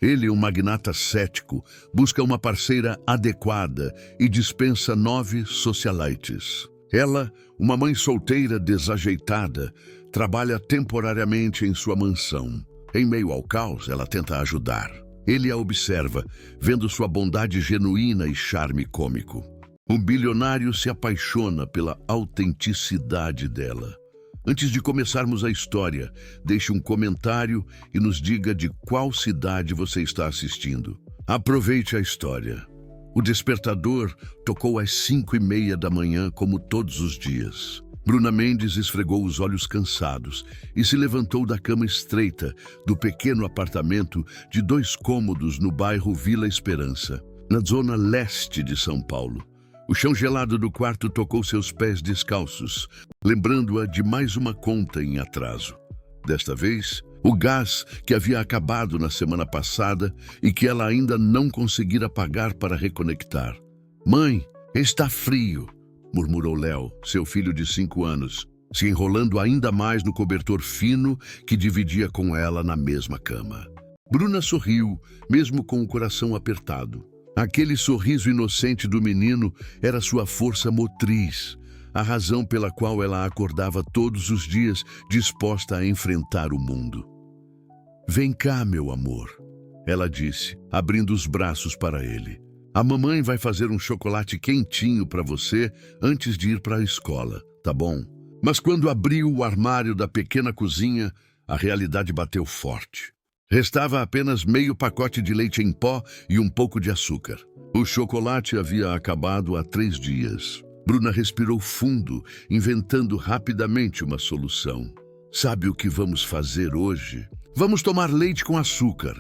Ele, um magnata cético, busca uma parceira adequada e dispensa 9 socialites. Ela, uma mãe solteira desajeitada, trabalha temporariamente em sua mansão. Em meio ao caos, ela tenta ajudar. Ele a observa, vendo sua bondade genuína e charme cômico. Um bilionário se apaixona pela autenticidade dela. Antes de começarmos a história, deixe um comentário e nos diga de qual cidade você está assistindo. Aproveite a história. O despertador tocou às 5:30 da manhã, como todos os dias. Bruna Mendes esfregou os olhos cansados e se levantou da cama estreita do pequeno apartamento de 2 cômodos no bairro Vila Esperança, na zona leste de São Paulo. O chão gelado do quarto tocou seus pés descalços, lembrando-a de mais uma conta em atraso. Desta vez, o gás que havia acabado na semana passada e que ela ainda não conseguira pagar para reconectar. "Mãe, está frio", murmurou Léo, seu filho de 5 anos, se enrolando ainda mais no cobertor fino que dividia com ela na mesma cama. Bruna sorriu, mesmo com o coração apertado. Aquele sorriso inocente do menino era sua força motriz, a razão pela qual ela acordava todos os dias disposta a enfrentar o mundo. "Vem cá, meu amor", ela disse, abrindo os braços para ele. "A mamãe vai fazer um chocolate quentinho para você antes de ir para a escola, tá bom?" Mas quando abriu o armário da pequena cozinha, a realidade bateu forte. Restava apenas meio pacote de leite em pó e um pouco de açúcar. O chocolate havia acabado há 3 dias. Bruna respirou fundo, inventando rapidamente uma solução. "Sabe o que vamos fazer hoje? Vamos tomar leite com açúcar.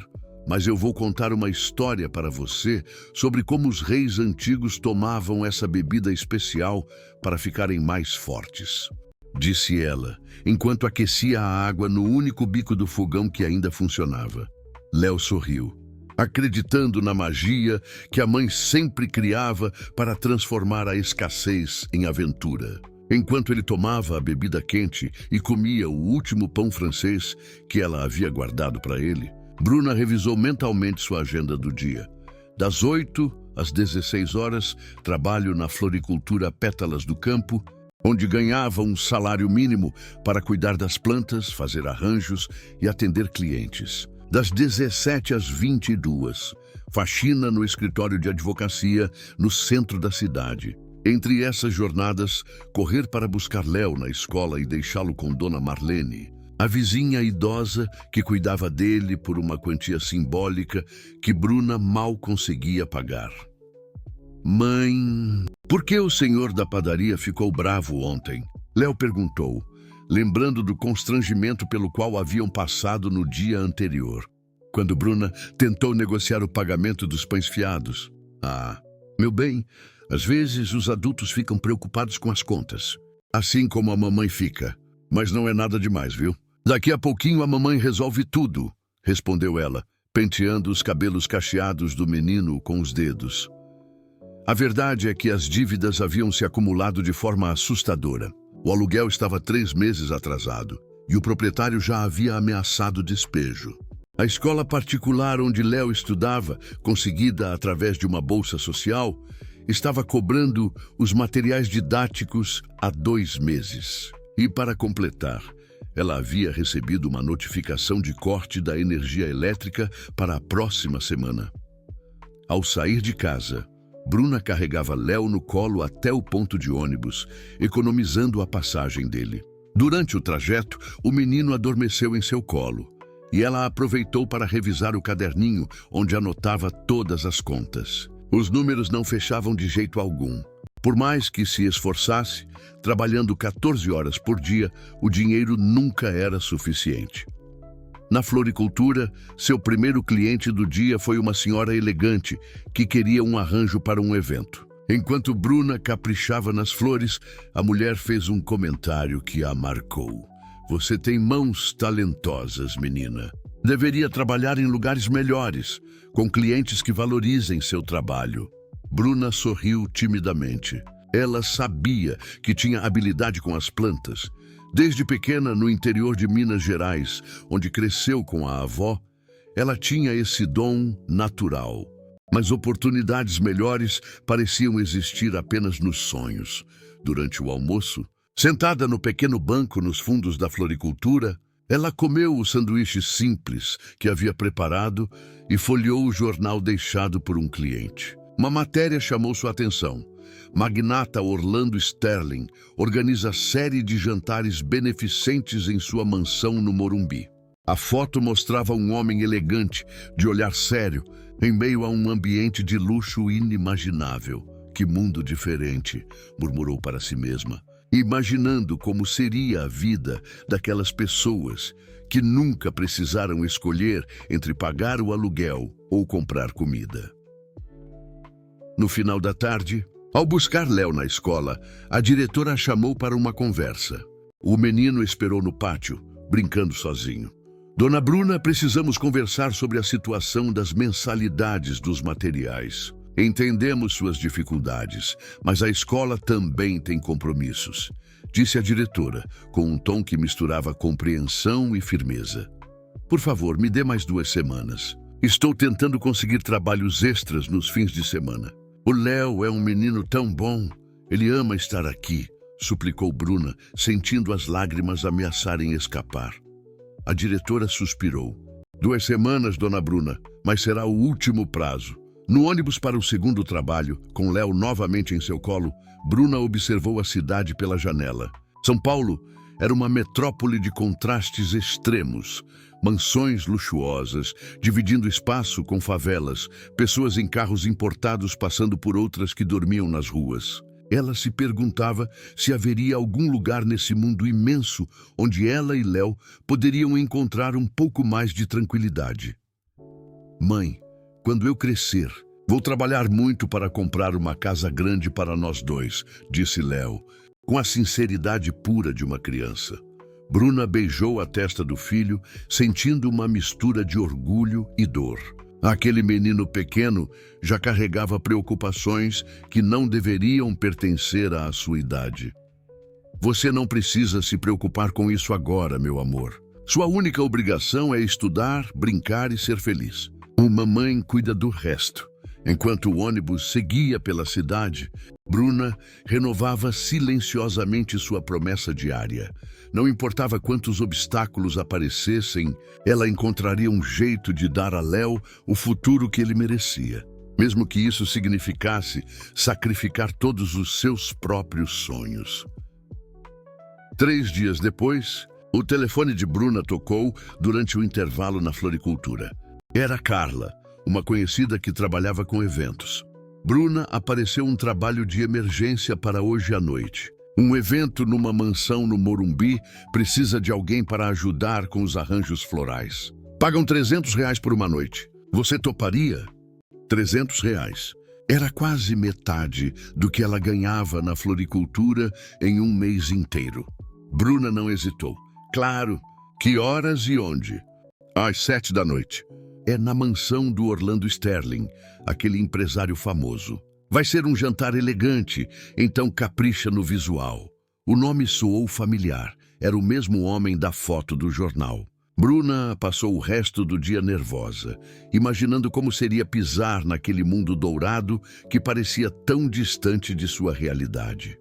Mas eu vou contar uma história para você sobre como os reis antigos tomavam essa bebida especial para ficarem mais fortes", disse ela, enquanto aquecia a água no único bico do fogão que ainda funcionava. Léo sorriu, acreditando na magia que a mãe sempre criava para transformar a escassez em aventura. Enquanto ele tomava a bebida quente e comia o último pão francês que ela havia guardado para ele, Bruna revisou mentalmente sua agenda do dia. Das 8 às 16 horas, trabalho na floricultura Pétalas do Campo, onde ganhava um salário mínimo para cuidar das plantas, fazer arranjos e atender clientes. Das 17 às 22, faxina no escritório de advocacia no centro da cidade. Entre essas jornadas, correr para buscar Léo na escola e deixá-lo com Dona Marlene, a vizinha idosa que cuidava dele por uma quantia simbólica que Bruna mal conseguia pagar. "Mãe, por que o senhor da padaria ficou bravo ontem?" Léo perguntou, lembrando do constrangimento pelo qual haviam passado no dia anterior, quando Bruna tentou negociar o pagamento dos pães fiados. "Ah, meu bem, às vezes os adultos ficam preocupados com as contas, assim como a mamãe fica, mas não é nada demais, viu? Daqui a pouquinho a mamãe resolve tudo", respondeu ela, penteando os cabelos cacheados do menino com os dedos. A verdade é que as dívidas haviam se acumulado de forma assustadora. O aluguel estava 3 meses atrasado e o proprietário já havia ameaçado despejo. A escola particular onde Léo estudava, conseguida através de uma bolsa social, estava cobrando os materiais didáticos há 2 meses. E para completar, ela havia recebido uma notificação de corte da energia elétrica para a próxima semana. Ao sair de casa, Bruna carregava Léo no colo até o ponto de ônibus, economizando a passagem dele. Durante o trajeto, o menino adormeceu em seu colo, e ela aproveitou para revisar o caderninho onde anotava todas as contas. Os números não fechavam de jeito algum. Por mais que se esforçasse, trabalhando 14 horas por dia, o dinheiro nunca era suficiente. Na floricultura, seu primeiro cliente do dia foi uma senhora elegante que queria um arranjo para um evento. Enquanto Bruna caprichava nas flores, a mulher fez um comentário que a marcou. "Você tem mãos talentosas, menina. Deveria trabalhar em lugares melhores, com clientes que valorizem seu trabalho." Bruna sorriu timidamente. Ela sabia que tinha habilidade com as plantas. Desde pequena, no interior de Minas Gerais, onde cresceu com a avó, Ela tinha esse dom natural, mas oportunidades melhores pareciam existir apenas nos sonhos. Durante o almoço, sentada no pequeno banco nos fundos da floricultura, ela comeu o sanduíche simples que havia preparado e folheou o jornal deixado por um cliente. Uma matéria chamou sua atenção. Magnata Orlando Sterling organiza série de jantares beneficentes em sua mansão no Morumbi. A foto mostrava um homem elegante, de olhar sério, em meio a um ambiente de luxo inimaginável. Que mundo diferente, murmurou para si mesma, imaginando como seria a vida daquelas pessoas que nunca precisaram escolher entre pagar o aluguel ou comprar comida. No final da tarde, ao buscar Léo na escola, a diretora a chamou para uma conversa. O menino esperou no pátio, brincando sozinho. Dona Bruna, precisamos conversar sobre a situação das mensalidades dos materiais. Entendemos suas dificuldades, mas a escola também tem compromissos, disse a diretora, com um tom que misturava compreensão e firmeza. Por favor, me dê mais 2 semanas. Estou tentando conseguir trabalhos extras nos fins de semana. O Léo é um menino tão bom. Ele ama estar aqui, suplicou Bruna, sentindo as lágrimas ameaçarem escapar. A diretora suspirou. 2 semanas, dona Bruna, mas será o último prazo. No ônibus para o segundo trabalho, com Léo novamente em seu colo, Bruna observou a cidade pela janela. São Paulo era uma metrópole de contrastes extremos. Mansões luxuosas, dividindo espaço com favelas, pessoas em carros importados passando por outras que dormiam nas ruas. Ela se perguntava se haveria algum lugar nesse mundo imenso onde ela e Léo poderiam encontrar um pouco mais de tranquilidade. Mãe, quando eu crescer, vou trabalhar muito para comprar uma casa grande para nós 2, disse Léo, com a sinceridade pura de uma criança. Bruna beijou a testa do filho, sentindo uma mistura de orgulho e dor. Aquele menino pequeno já carregava preocupações que não deveriam pertencer à sua idade. Você não precisa se preocupar com isso agora, meu amor. Sua única obrigação é estudar, brincar e ser feliz. Uma mãe cuida do resto. Enquanto o ônibus seguia pela cidade, Bruna renovava silenciosamente sua promessa diária. Não importava quantos obstáculos aparecessem, ela encontraria um jeito de dar a Léo o futuro que ele merecia, mesmo que isso significasse sacrificar todos os seus próprios sonhos. 3 dias depois, o telefone de Bruna tocou durante o intervalo na floricultura. Era Carla, uma conhecida que trabalhava com eventos. Bruna, apareceu um trabalho de emergência para hoje à noite. Um evento numa mansão no Morumbi precisa de alguém para ajudar com os arranjos florais. Pagam R$300 por uma noite. Você toparia? R$300. Era quase metade do que ela ganhava na floricultura em um mês inteiro. Bruna não hesitou. Claro. Que horas e onde? Às 7 da noite. É na mansão do Orlando Sterling, aquele empresário famoso. Vai ser um jantar elegante, então capricha no visual. O nome soou familiar. Era o mesmo homem da foto do jornal. Bruna passou o resto do dia nervosa, imaginando como seria pisar naquele mundo dourado que parecia tão distante de sua realidade.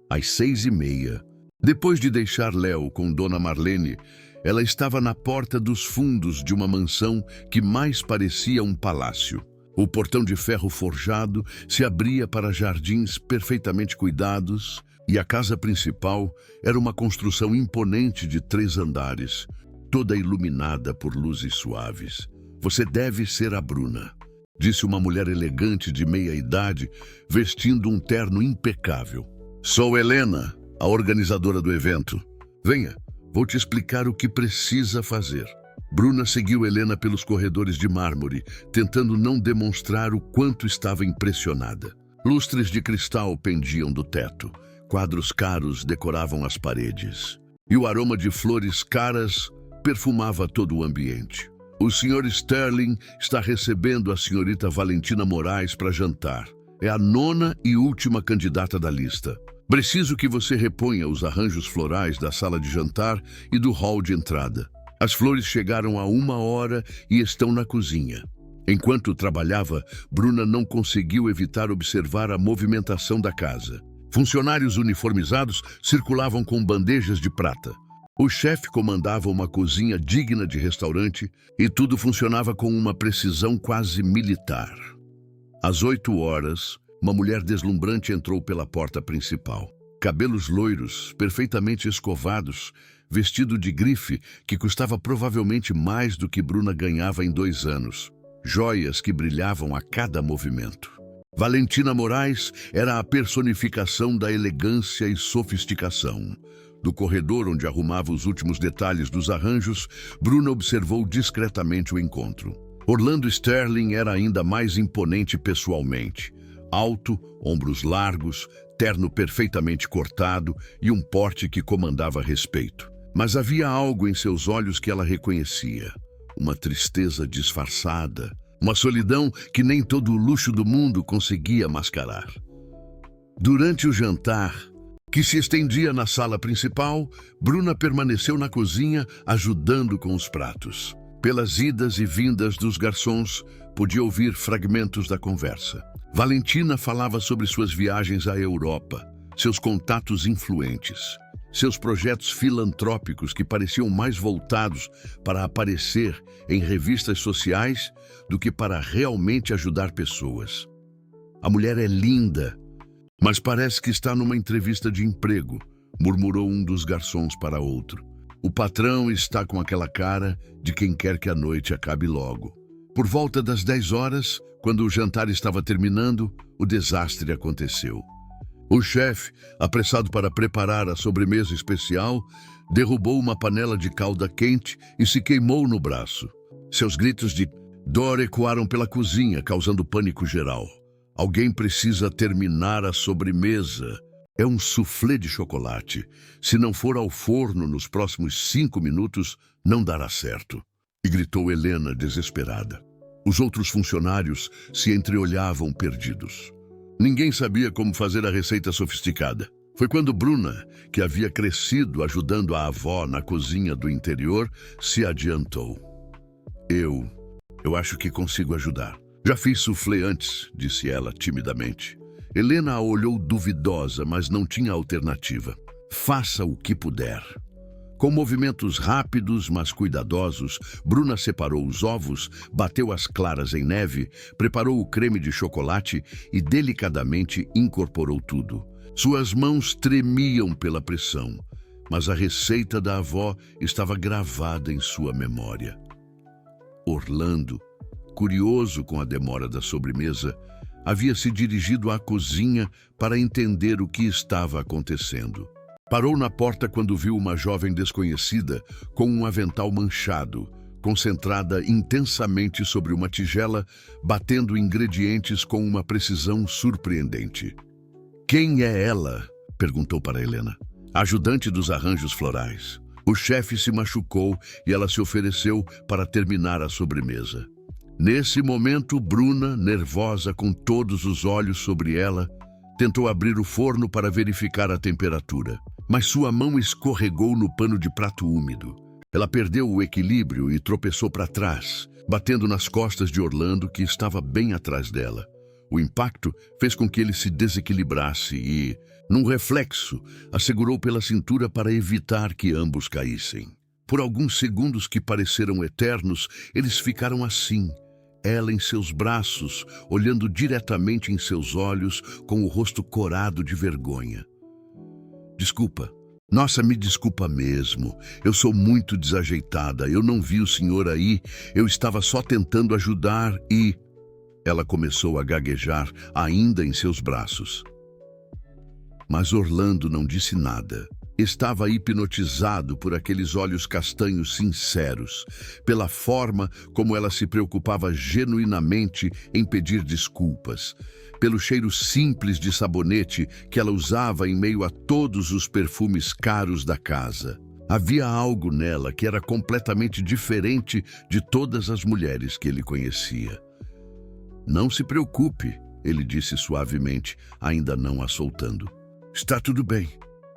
Às 6h30, depois de deixar Léo com Dona Marlene, ela estava na porta dos fundos de uma mansão que mais parecia um palácio. O portão de ferro forjado se abria para jardins perfeitamente cuidados e a casa principal era uma construção imponente de 3 andares, toda iluminada por luzes suaves. Você deve ser a Bruna, disse uma mulher elegante de meia-idade, vestindo um terno impecável. Sou Helena, a organizadora do evento. Venha, vou te explicar o que precisa fazer. Bruna seguiu Helena pelos corredores de mármore, tentando não demonstrar o quanto estava impressionada. Lustres de cristal pendiam do teto, quadros caros decoravam as paredes, e o aroma de flores caras perfumava todo o ambiente. O Sr. Sterling está recebendo a senhorita Valentina Moraes para jantar. É a 9ª e última candidata da lista. Preciso que você reponha os arranjos florais da sala de jantar e do hall de entrada. As flores chegaram a 1 hora e estão na cozinha. Enquanto trabalhava, Bruna não conseguiu evitar observar a movimentação da casa. Funcionários uniformizados circulavam com bandejas de prata. O chefe comandava uma cozinha digna de restaurante e tudo funcionava com uma precisão quase militar. Às 8 horas, uma mulher deslumbrante entrou pela porta principal. Cabelos loiros, perfeitamente escovados, vestido de grife que custava provavelmente mais do que Bruna ganhava em 2 anos. Joias que brilhavam a cada movimento. Valentina Moraes era a personificação da elegância e sofisticação. Do corredor onde arrumava os últimos detalhes dos arranjos, Bruna observou discretamente o encontro. Orlando Sterling era ainda mais imponente pessoalmente. Alto, ombros largos, terno perfeitamente cortado e um porte que comandava respeito. Mas havia algo em seus olhos que ela reconhecia. Uma tristeza disfarçada, uma solidão que nem todo o luxo do mundo conseguia mascarar. Durante o jantar, que se estendia na sala principal, Bruna permaneceu na cozinha ajudando com os pratos. Pelas idas e vindas dos garçons, podia ouvir fragmentos da conversa. Valentina falava sobre suas viagens à Europa, seus contatos influentes, seus projetos filantrópicos que pareciam mais voltados para aparecer em revistas sociais do que para realmente ajudar pessoas. A mulher é linda, mas parece que está numa entrevista de emprego, murmurou um dos garçons para outro. O patrão está com aquela cara de quem quer que a noite acabe logo. Por volta das 10 horas, quando o jantar estava terminando, o desastre aconteceu. O chefe, apressado para preparar a sobremesa especial, derrubou uma panela de calda quente e se queimou no braço. Seus gritos de dor ecoaram pela cozinha, causando pânico geral. Alguém precisa terminar a sobremesa. É um soufflé de chocolate. Se não for ao forno nos próximos 5 minutos, não dará certo. E gritou Helena, desesperada. Os outros funcionários se entreolhavam perdidos. Ninguém sabia como fazer a receita sofisticada. Foi quando Bruna, que havia crescido ajudando a avó na cozinha do interior, se adiantou. Eu acho que consigo ajudar. Já fiz soufflé antes, disse ela timidamente. Helena a olhou duvidosa, mas não tinha alternativa. Faça o que puder. Com movimentos rápidos, mas cuidadosos, Bruna separou os ovos, bateu as claras em neve, preparou o creme de chocolate e delicadamente incorporou tudo. Suas mãos tremiam pela pressão, mas a receita da avó estava gravada em sua memória. Orlando, curioso com a demora da sobremesa, havia se dirigido à cozinha para entender o que estava acontecendo. Parou na porta quando viu uma jovem desconhecida com um avental manchado, concentrada intensamente sobre uma tigela, batendo ingredientes com uma precisão surpreendente. Quem é ela? Perguntou para Helena. Ajudante dos arranjos florais. O chefe se machucou e ela se ofereceu para terminar a sobremesa. Nesse momento, Bruna, nervosa com todos os olhos sobre ela, tentou abrir o forno para verificar a temperatura, mas sua mão escorregou no pano de prato úmido. Ela perdeu o equilíbrio e tropeçou para trás, batendo nas costas de Orlando, que estava bem atrás dela. O impacto fez com que ele se desequilibrasse e, num reflexo, a segurou pela cintura para evitar que ambos caíssem. Por alguns segundos que pareceram eternos, eles ficaram assim, ela em seus braços, olhando diretamente em seus olhos, com o rosto corado de vergonha. Desculpa. Nossa, me desculpa mesmo. Eu sou muito desajeitada. Eu não vi o senhor aí. Eu estava só tentando ajudar e... Ela começou a gaguejar, ainda em seus braços. Mas Orlando não disse nada. Estava hipnotizado por aqueles olhos castanhos sinceros, pela forma como ela se preocupava genuinamente em pedir desculpas, pelo cheiro simples de sabonete que ela usava em meio a todos os perfumes caros da casa. Havia algo nela que era completamente diferente de todas as mulheres que ele conhecia. Não se preocupe, ele disse suavemente, ainda não a soltando. Está tudo bem.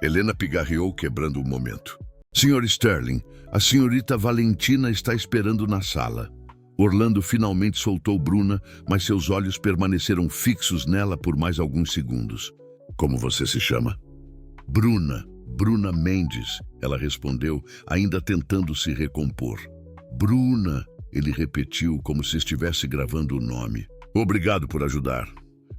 Helena pigarreou, quebrando o momento. Senhor Sterling, a senhorita Valentina está esperando na sala. Orlando finalmente soltou Bruna, mas seus olhos permaneceram fixos nela por mais alguns segundos. Como você se chama? Bruna Mendes, ela respondeu, ainda tentando se recompor. Bruna, ele repetiu como se estivesse gravando o nome. Obrigado por ajudar.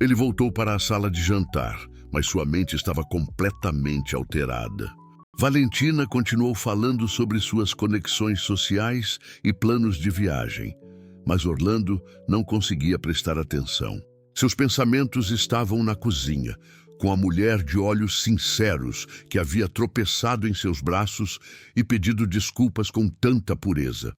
Ele voltou para a sala de jantar, mas sua mente estava completamente alterada. Valentina continuou falando sobre suas conexões sociais e planos de viagem, mas Orlando não conseguia prestar atenção. Seus pensamentos estavam na cozinha, com a mulher de olhos sinceros que havia tropeçado em seus braços e pedido desculpas com tanta pureza.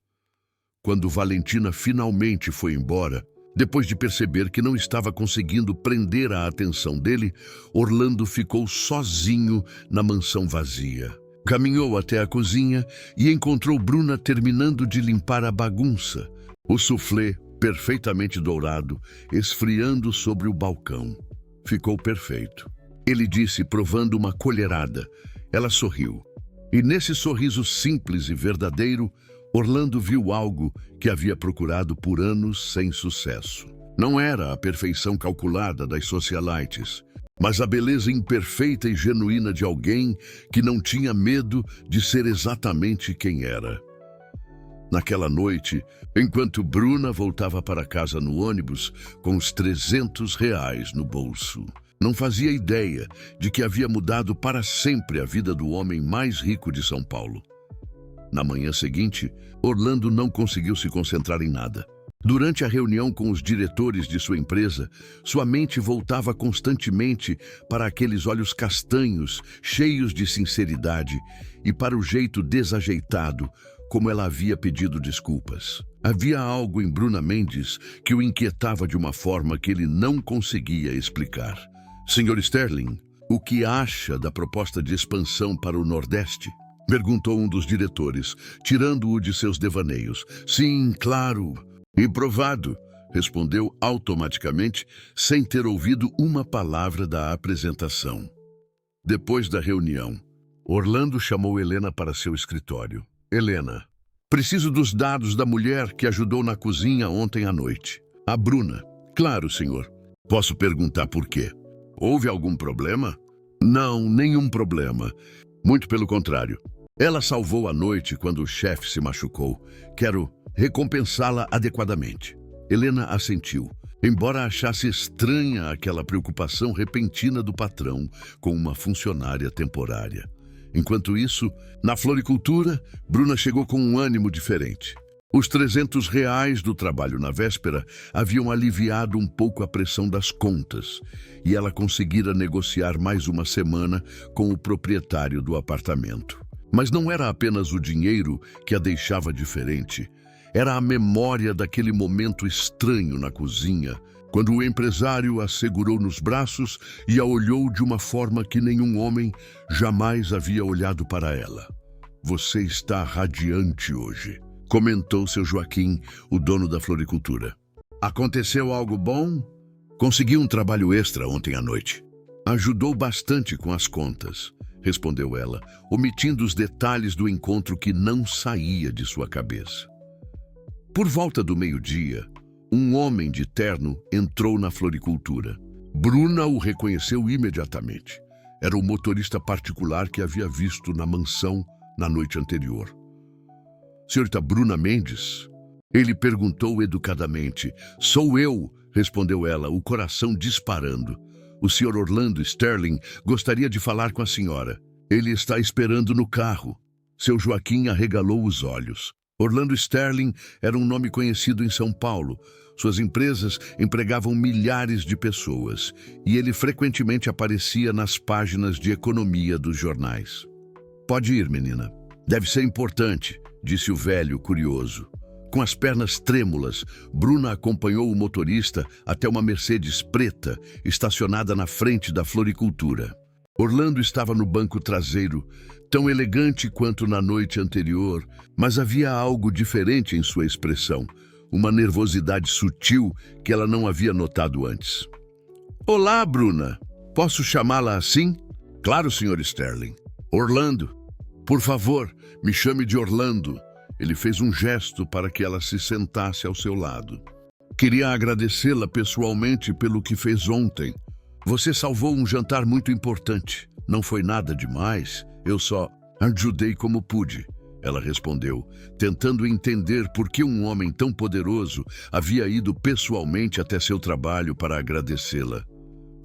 Quando Valentina finalmente foi embora, depois de perceber que não estava conseguindo prender a atenção dele, Orlando ficou sozinho na mansão vazia. Caminhou até a cozinha e encontrou Bruna terminando de limpar a bagunça. O soufflé, perfeitamente dourado, esfriando sobre o balcão. Ficou perfeito. Ele disse, provando uma colherada. Ela sorriu. E nesse sorriso simples e verdadeiro, Orlando viu algo que havia procurado por anos sem sucesso. Não era a perfeição calculada das socialites, mas a beleza imperfeita e genuína de alguém que não tinha medo de ser exatamente quem era. Naquela noite, enquanto Bruna voltava para casa no ônibus com os R$300 no bolso, não fazia ideia de que havia mudado para sempre a vida do homem mais rico de São Paulo. Na manhã seguinte, Orlando não conseguiu se concentrar em nada. Durante a reunião com os diretores de sua empresa, sua mente voltava constantemente para aqueles olhos castanhos, cheios de sinceridade, e para o jeito desajeitado como ela havia pedido desculpas. Havia algo em Bruna Mendes que o inquietava de uma forma que ele não conseguia explicar. Sr. Sterling, o que acha da proposta de expansão para o Nordeste? Perguntou um dos diretores, tirando-o de seus devaneios. Sim, claro. E provado, respondeu automaticamente, sem ter ouvido uma palavra da apresentação. Depois da reunião, Orlando chamou Helena para seu escritório. Helena, preciso dos dados da mulher que ajudou na cozinha ontem à noite. A Bruna. Claro, senhor. Posso perguntar por quê? Houve algum problema? Não, nenhum problema. Muito pelo contrário. Ela salvou a noite quando o chefe se machucou. Quero recompensá-la adequadamente. Helena assentiu, embora achasse estranha aquela preocupação repentina do patrão com uma funcionária temporária. Enquanto isso, na floricultura, Bruna chegou com um ânimo diferente. Os R$300 do trabalho na véspera haviam aliviado um pouco a pressão das contas e ela conseguira negociar mais uma semana com o proprietário do apartamento. Mas não era apenas o dinheiro que a deixava diferente. Era a memória daquele momento estranho na cozinha, quando o empresário a segurou nos braços e a olhou de uma forma que nenhum homem jamais havia olhado para ela. Você está radiante hoje, comentou seu Joaquim, o dono da floricultura. Aconteceu algo bom? Consegui um trabalho extra ontem à noite. Ajudou bastante com as contas, respondeu ela, omitindo os detalhes do encontro que não saía de sua cabeça. Por volta do meio-dia, um homem de terno entrou na floricultura. Bruna o reconheceu imediatamente. Era o motorista particular que havia visto na mansão na noite anterior. Senhorita Bruna Mendes? Ele perguntou educadamente. Sou eu, respondeu ela, o coração disparando. O Sr. Orlando Sterling gostaria de falar com a senhora. Ele está esperando no carro. Seu Joaquim arregalou os olhos. Orlando Sterling era um nome conhecido em São Paulo. Suas empresas empregavam milhares de pessoas e ele frequentemente aparecia nas páginas de economia dos jornais. Pode ir, menina. Deve ser importante, disse o velho curioso. Com as pernas trêmulas, Bruna acompanhou o motorista até uma Mercedes preta estacionada na frente da floricultura. Orlando estava no banco traseiro, tão elegante quanto na noite anterior, mas havia algo diferente em sua expressão, uma nervosidade sutil que ela não havia notado antes. Olá, Bruna. Posso chamá-la assim? Claro, Sr. Sterling. Orlando. Por favor, me chame de Orlando. Ele fez um gesto para que ela se sentasse ao seu lado. Queria agradecê-la pessoalmente pelo que fez ontem. Você salvou um jantar muito importante. Não foi nada demais, eu só ajudei como pude. Ela respondeu, tentando entender por que um homem tão poderoso havia ido pessoalmente até seu trabalho para agradecê-la.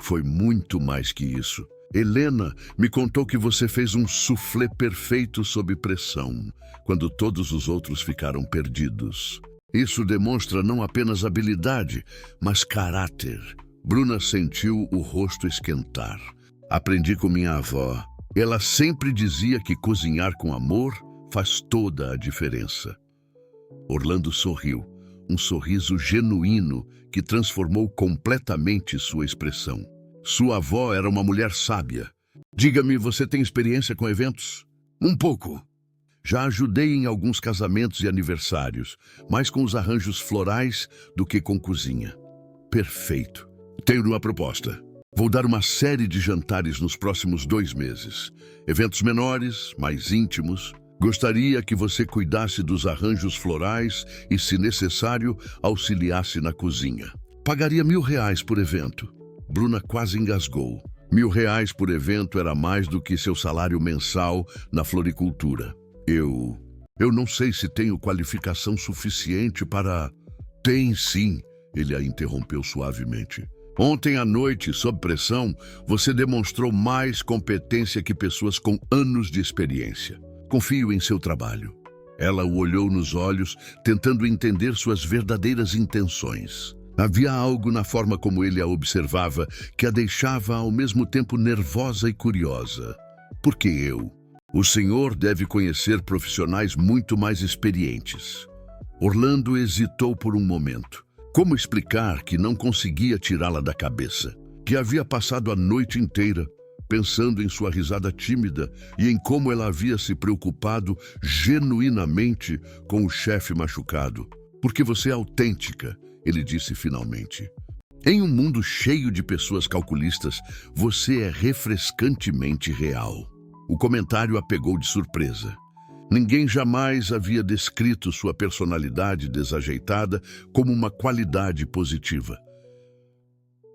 Foi muito mais que isso. Helena me contou que você fez um soufflé perfeito sob pressão, quando todos os outros ficaram perdidos. Isso demonstra não apenas habilidade, mas caráter. Bruna sentiu o rosto esquentar. Aprendi com minha avó. Ela sempre dizia que cozinhar com amor faz toda a diferença. Orlando sorriu, um sorriso genuíno que transformou completamente sua expressão. Sua avó era uma mulher sábia. Diga-me, você tem experiência com eventos? Um pouco. Já ajudei em alguns casamentos e aniversários, mais com os arranjos florais do que com cozinha. Perfeito. Tenho uma proposta. Vou dar uma série de jantares nos próximos 2 meses. Eventos menores, mais íntimos. Gostaria que você cuidasse dos arranjos florais e, se necessário, auxiliasse na cozinha. Pagaria R$1.000 por evento. Bruna quase engasgou. R$1.000 por evento era mais do que seu salário mensal na floricultura. Eu não sei se tenho qualificação suficiente para... Tem sim, ele a interrompeu suavemente. Ontem à noite, sob pressão, você demonstrou mais competência que pessoas com anos de experiência. Confio em seu trabalho. Ela o olhou nos olhos, tentando entender suas verdadeiras intenções. Havia algo na forma como ele a observava que a deixava ao mesmo tempo nervosa e curiosa. Por que eu? O senhor deve conhecer profissionais muito mais experientes. Orlando hesitou por um momento. Como explicar que não conseguia tirá-la da cabeça? Que havia passado a noite inteira pensando em sua risada tímida e em como ela havia se preocupado genuinamente com o chefe machucado. Porque você é autêntica, ele disse finalmente. Em um mundo cheio de pessoas calculistas, você é refrescantemente real. O comentário a pegou de surpresa. Ninguém jamais havia descrito sua personalidade desajeitada como uma qualidade positiva.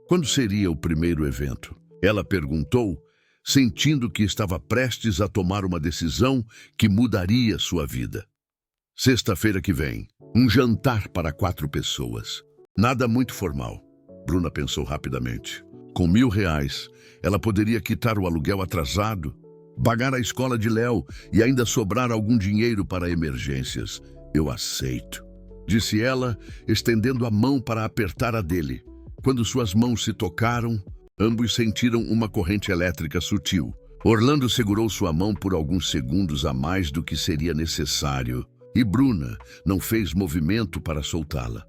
Quando seria o primeiro evento? Ela perguntou, sentindo que estava prestes a tomar uma decisão que mudaria sua vida. Sexta-feira que vem, um jantar para 4 pessoas. Nada muito formal. Bruna pensou rapidamente. Com R$1.000, ela poderia quitar o aluguel atrasado, pagar a escola de Léo e ainda sobrar algum dinheiro para emergências. Eu aceito, disse ela, estendendo a mão para apertar a dele. Quando suas mãos se tocaram, ambos sentiram uma corrente elétrica sutil. Orlando segurou sua mão por alguns segundos a mais do que seria necessário, e Bruna não fez movimento para soltá-la.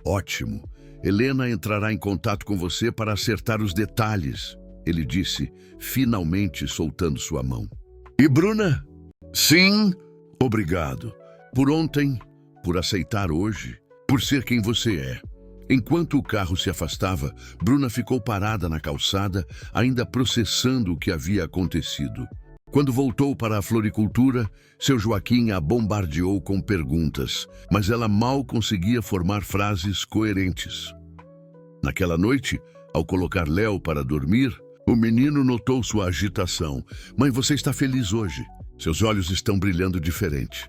Ótimo. Helena entrará em contato com você para acertar os detalhes, ele disse, finalmente soltando sua mão. E Bruna? Sim, obrigado. Por ontem, por aceitar hoje, por ser quem você é. Enquanto o carro se afastava, Bruna ficou parada na calçada, ainda processando o que havia acontecido. Quando voltou para a floricultura, seu Joaquim a bombardeou com perguntas, mas ela mal conseguia formar frases coerentes. Naquela noite, ao colocar Léo para dormir, o menino notou sua agitação. Mãe, você está feliz hoje? Seus olhos estão brilhando diferente.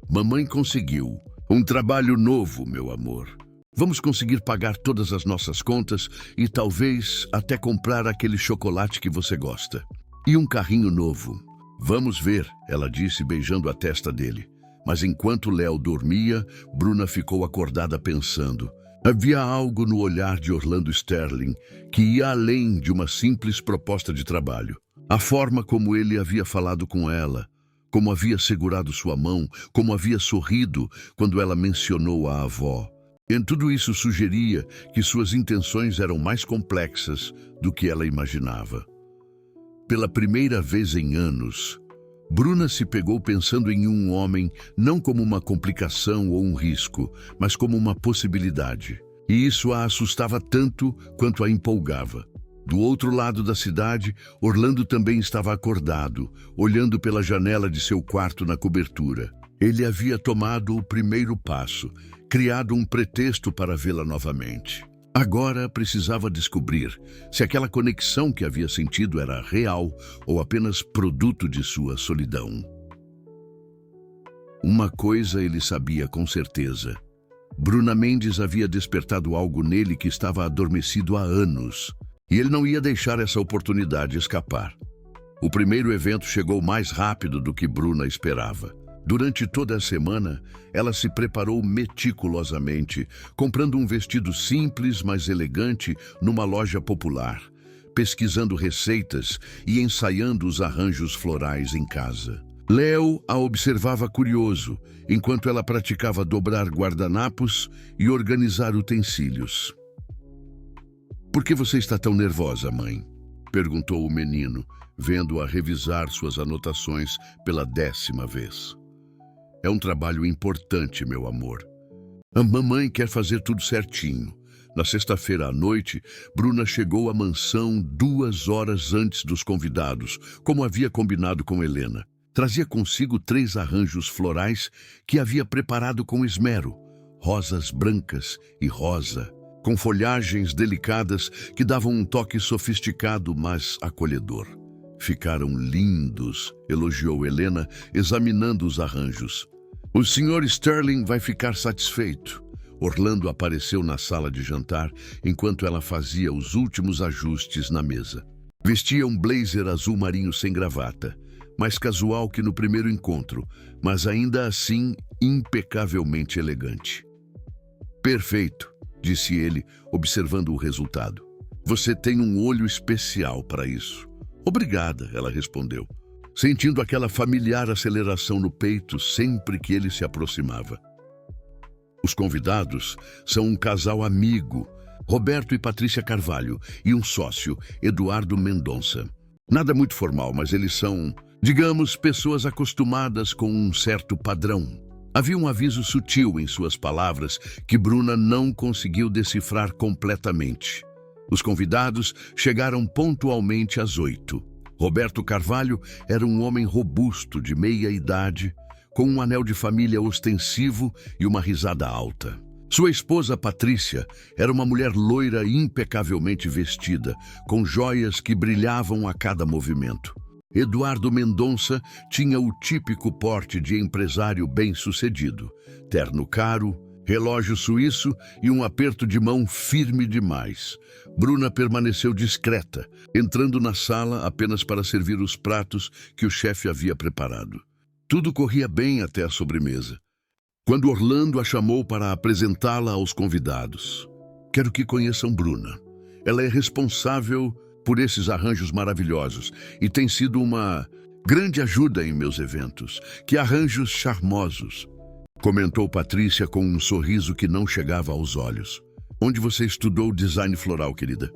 Mamãe conseguiu. Um trabalho novo, meu amor. Vamos conseguir pagar todas as nossas contas e talvez até comprar aquele chocolate que você gosta. E um carrinho novo. Vamos ver, ela disse beijando a testa dele. Mas enquanto Léo dormia, Bruna ficou acordada pensando. Havia algo no olhar de Orlando Sterling que ia além de uma simples proposta de trabalho. A forma como ele havia falado com ela, como havia segurado sua mão, como havia sorrido quando ela mencionou a avó. E tudo isso sugeria que suas intenções eram mais complexas do que ela imaginava. Pela primeira vez em anos, Bruna se pegou pensando em um homem não como uma complicação ou um risco, mas como uma possibilidade. E isso a assustava tanto quanto a empolgava. Do outro lado da cidade, Orlando também estava acordado, olhando pela janela de seu quarto na cobertura. Ele havia tomado o primeiro passo, criado um pretexto para vê-la novamente. Agora precisava descobrir se aquela conexão que havia sentido era real ou apenas produto de sua solidão. Uma coisa ele sabia com certeza. Bruna Mendes havia despertado algo nele que estava adormecido há anos, e ele não ia deixar essa oportunidade escapar. O primeiro evento chegou mais rápido do que Bruna esperava. Durante toda a semana, ela se preparou meticulosamente, comprando um vestido simples, mas elegante, numa loja popular, pesquisando receitas e ensaiando os arranjos florais em casa. Léo a observava curioso, enquanto ela praticava dobrar guardanapos e organizar utensílios. "Por que você está tão nervosa, mãe?" perguntou o menino, vendo-a revisar suas anotações pela 10ª vez. "É um trabalho importante, meu amor. A mamãe quer fazer tudo certinho." Na sexta-feira à noite, Bruna chegou à mansão 2 horas antes dos convidados, como havia combinado com Helena. Trazia consigo 3 arranjos florais que havia preparado com esmero, rosas brancas e rosa, com folhagens delicadas que davam um toque sofisticado, mas acolhedor. "Ficaram lindos", elogiou Helena, examinando os arranjos. "O Sr. Sterling vai ficar satisfeito." Orlando apareceu na sala de jantar enquanto ela fazia os últimos ajustes na mesa. Vestia um blazer azul marinho sem gravata, mais casual que no primeiro encontro, mas ainda assim impecavelmente elegante. "Perfeito", disse ele, observando o resultado. "Você tem um olho especial para isso." "Obrigada", ela respondeu, sentindo aquela familiar aceleração no peito sempre que ele se aproximava. Os convidados são um casal amigo, Roberto e Patrícia Carvalho, e um sócio, Eduardo Mendonça. Nada muito formal, mas eles são, digamos, pessoas acostumadas com um certo padrão. Havia um aviso sutil em suas palavras que Bruna não conseguiu decifrar completamente. Os convidados chegaram pontualmente às 8. Roberto Carvalho era um homem robusto de meia idade, com um anel de família ostensivo e uma risada alta. Sua esposa, Patrícia, era uma mulher loira impecavelmente vestida, com joias que brilhavam a cada movimento. Eduardo Mendonça tinha o típico porte de empresário bem-sucedido, terno caro, relógio suíço e um aperto de mão firme demais. Bruna permaneceu discreta, entrando na sala apenas para servir os pratos que o chefe havia preparado. Tudo corria bem até a sobremesa, quando Orlando a chamou para apresentá-la aos convidados. "Quero que conheçam Bruna. Ela é responsável por esses arranjos maravilhosos e tem sido uma grande ajuda em meus eventos. Que arranjos charmosos", comentou Patrícia com um sorriso que não chegava aos olhos. "Onde você estudou design floral, querida?"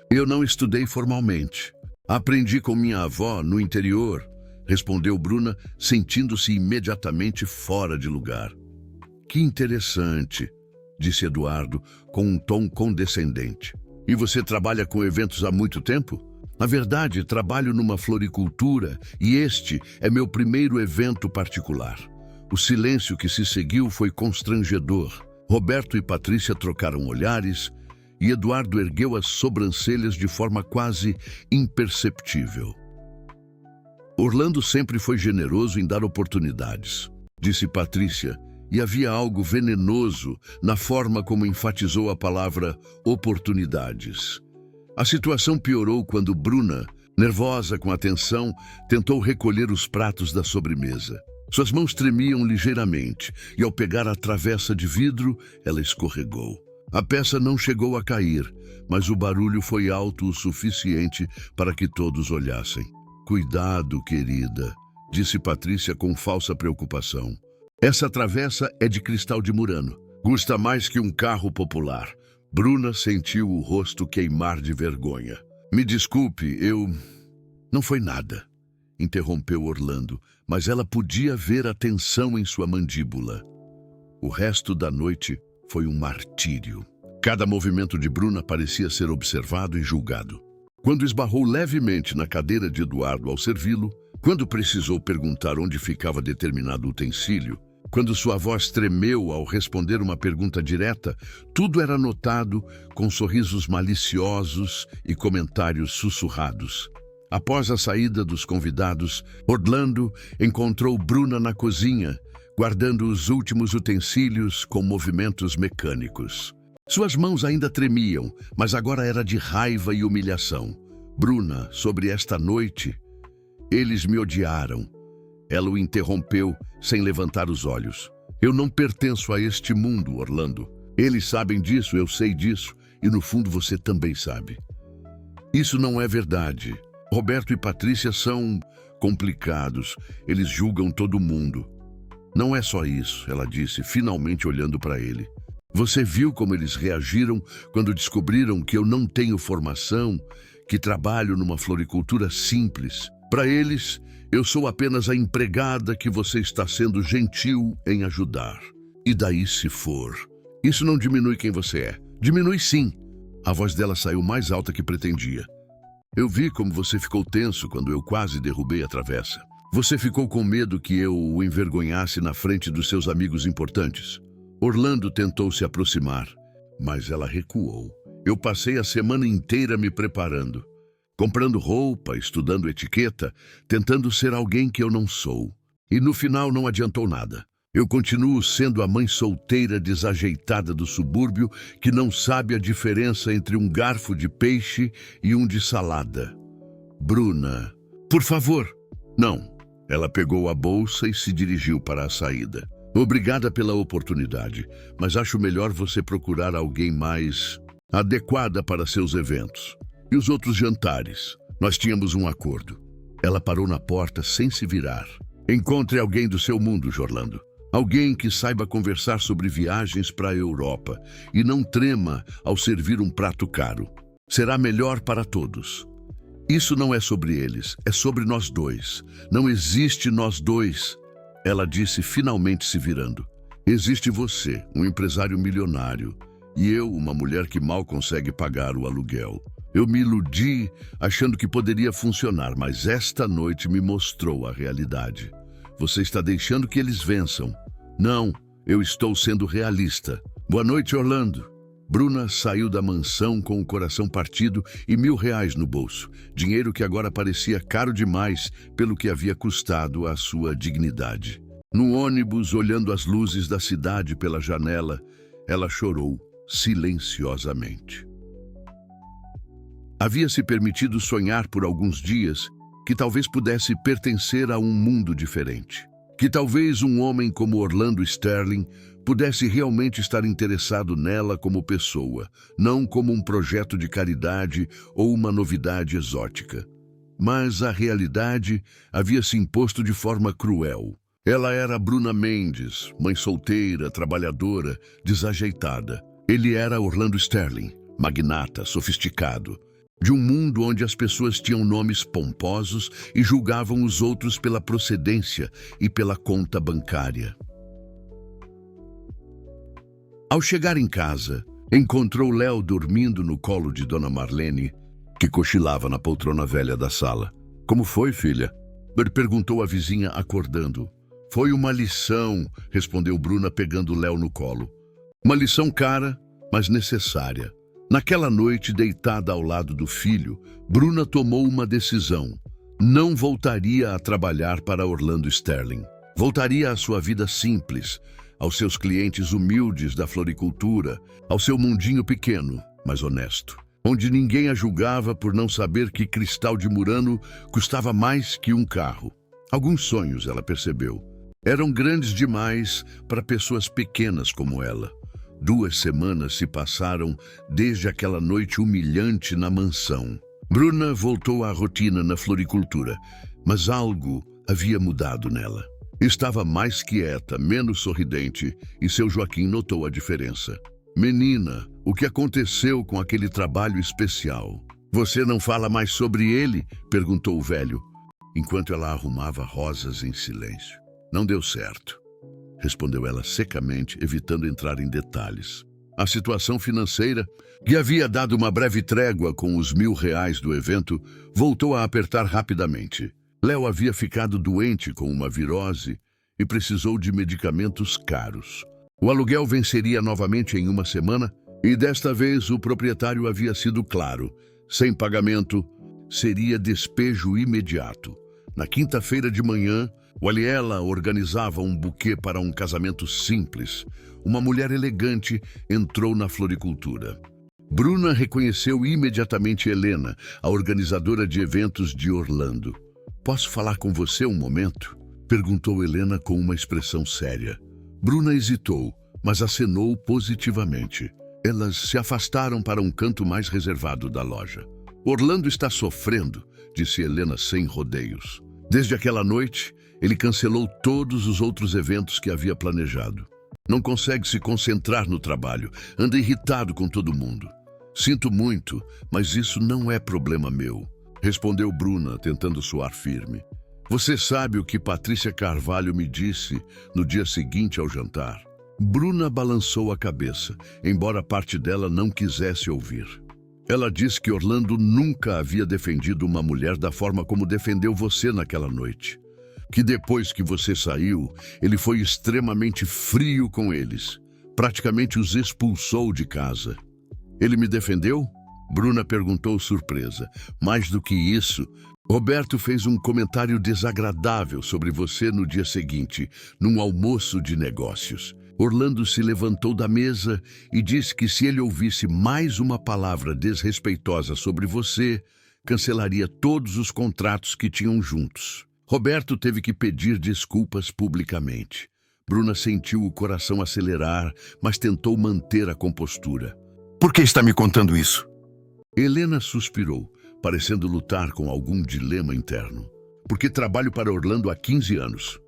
Eu não estudei formalmente. Aprendi com minha avó no interior", respondeu Bruna, sentindo-se imediatamente fora de lugar. "Que interessante", disse Eduardo com um tom condescendente. "E você trabalha com eventos há muito tempo?" "Na verdade, trabalho numa floricultura e este é meu primeiro evento particular." O silêncio que se seguiu foi constrangedor. Roberto e Patrícia trocaram olhares e Eduardo ergueu as sobrancelhas de forma quase imperceptível. "Orlando sempre foi generoso em dar oportunidades", disse Patrícia, e havia algo venenoso na forma como enfatizou a palavra oportunidades. A situação piorou quando Bruna, nervosa com a tensão, tentou recolher os pratos da sobremesa. Suas mãos tremiam ligeiramente e, ao pegar a travessa de vidro, ela escorregou. A peça não chegou a cair, mas o barulho foi alto o suficiente para que todos olhassem. "Cuidado, querida", disse Patrícia com falsa preocupação. "Essa travessa é de cristal de Murano. Custa mais que um carro popular." Bruna sentiu o rosto queimar de vergonha. "Me desculpe, Não foi nada", interrompeu Orlando, mas ela podia ver a tensão em sua mandíbula. O resto da noite foi um martírio. Cada movimento de Bruna parecia ser observado e julgado. Quando esbarrou levemente na cadeira de Eduardo ao servi-lo, quando precisou perguntar onde ficava determinado utensílio, quando sua voz tremeu ao responder uma pergunta direta, tudo era notado com sorrisos maliciosos e comentários sussurrados. Após a saída dos convidados, Orlando encontrou Bruna na cozinha, guardando os últimos utensílios com movimentos mecânicos. Suas mãos ainda tremiam, mas agora era de raiva e humilhação. Bruna, sobre esta noite, eles me odiaram. Ela o interrompeu sem levantar os olhos. Eu não pertenço a este mundo, Orlando. Eles sabem disso, eu sei disso, e no fundo você também sabe. Isso não é verdade. Roberto e Patrícia são complicados. Eles julgam todo mundo. Não é só isso, ela disse, finalmente olhando para ele. Você viu como eles reagiram quando descobriram que eu não tenho formação, que trabalho numa floricultura simples. Para eles, eu sou apenas a empregada que você está sendo gentil em ajudar. E daí se for. Isso não diminui quem você é. Diminui sim. A voz dela saiu mais alta que pretendia. Eu vi como você ficou tenso quando eu quase derrubei a travessa. Você ficou com medo que eu o envergonhasse na frente dos seus amigos importantes. Orlando tentou se aproximar, mas ela recuou. Eu passei a semana inteira me preparando, comprando roupa, estudando etiqueta, tentando ser alguém que eu não sou. E no final não adiantou nada. Eu continuo sendo a mãe solteira desajeitada do subúrbio que não sabe a diferença entre um garfo de peixe e um de salada. Bruna, por favor. Não. Ela pegou a bolsa e se dirigiu para a saída. Obrigada pela oportunidade, mas acho melhor você procurar alguém mais adequada para seus eventos. E os outros jantares? Nós tínhamos um acordo. Ela parou na porta sem se virar. Encontre alguém do seu mundo, Orlando. Alguém que saiba conversar sobre viagens para a Europa e não trema ao servir um prato caro. Será melhor para todos. Isso não é sobre eles, é sobre nós dois. Não existe nós dois. Ela disse, finalmente se virando. Existe você, um empresário milionário, e eu, uma mulher que mal consegue pagar o aluguel. Eu me iludi achando que poderia funcionar, mas esta noite me mostrou a realidade. Você está deixando que eles vençam. Não, eu estou sendo realista. Boa noite, Orlando. Bruna saiu da mansão com o coração partido e R$1.000 no bolso, dinheiro que agora parecia caro demais pelo que havia custado à sua dignidade. No ônibus, olhando as luzes da cidade pela janela, ela chorou silenciosamente. Havia se permitido sonhar por alguns dias que talvez pudesse pertencer a um mundo diferente. Que talvez um homem como Orlando Sterling pudesse realmente estar interessado nela como pessoa, não como um projeto de caridade ou uma novidade exótica. Mas a realidade havia se imposto de forma cruel. Ela era Bruna Mendes, mãe solteira, trabalhadora, desajeitada. Ele era Orlando Sterling, magnata, sofisticado, de um mundo onde as pessoas tinham nomes pomposos e julgavam os outros pela procedência e pela conta bancária. Ao chegar em casa, encontrou Léo dormindo no colo de Dona Marlene, que cochilava na poltrona velha da sala. Como foi, filha? Perguntou a vizinha, acordando. Foi uma lição, respondeu Bruna, pegando Léo no colo. Uma lição cara, mas necessária. Naquela noite, deitada ao lado do filho, Bruna tomou uma decisão. Não voltaria a trabalhar para Orlando Sterling. Voltaria à sua vida simples, aos seus clientes humildes da floricultura, ao seu mundinho pequeno, mas honesto, onde ninguém a julgava por não saber que cristal de Murano custava mais que um carro. Alguns sonhos, ela percebeu, eram grandes demais para pessoas pequenas como ela. 2 semanas se passaram desde aquela noite humilhante na mansão. Bruna voltou à rotina na floricultura, mas algo havia mudado nela. Estava mais quieta, menos sorridente, e seu Joaquim notou a diferença. Menina, o que aconteceu com aquele trabalho especial? Você não fala mais sobre ele? Perguntou o velho, enquanto ela arrumava rosas em silêncio. Não deu certo, respondeu ela secamente, evitando entrar em detalhes. A situação financeira, que havia dado uma breve trégua com os R$ 1.000 do evento, voltou a apertar rapidamente. Léo havia ficado doente com uma virose e precisou de medicamentos caros. O aluguel venceria novamente em uma semana e desta vez o proprietário havia sido claro. Sem pagamento, seria despejo imediato. Na quinta-feira de manhã, Waliela organizava um buquê para um casamento simples. Uma mulher elegante entrou na floricultura. Bruna reconheceu imediatamente Helena, a organizadora de eventos de Orlando. "Posso falar com você um momento?" perguntou Helena com uma expressão séria. Bruna hesitou, mas acenou positivamente. Elas se afastaram para um canto mais reservado da loja. "Orlando está sofrendo", disse Helena sem rodeios. Desde aquela noite, ele cancelou todos os outros eventos que havia planejado. Não consegue se concentrar no trabalho, anda irritado com todo mundo. "Sinto muito, mas isso não é problema meu", respondeu Bruna, tentando soar firme. "Você sabe o que Patrícia Carvalho me disse no dia seguinte ao jantar?" Bruna balançou a cabeça, embora parte dela não quisesse ouvir. "Ela disse que Orlando nunca havia defendido uma mulher da forma como defendeu você naquela noite. Que depois que você saiu, ele foi extremamente frio com eles. Praticamente os expulsou de casa." "Ele me defendeu?" Bruna perguntou surpresa. "Mais do que isso, Roberto fez um comentário desagradável sobre você no dia seguinte, num almoço de negócios. Orlando se levantou da mesa e disse que se ele ouvisse mais uma palavra desrespeitosa sobre você, cancelaria todos os contratos que tinham juntos. Roberto teve que pedir desculpas publicamente." Bruna sentiu o coração acelerar, mas tentou manter a compostura. "Por que está me contando isso?" Helena suspirou, parecendo lutar com algum dilema interno. "Porque trabalho para Orlando há 15 anos.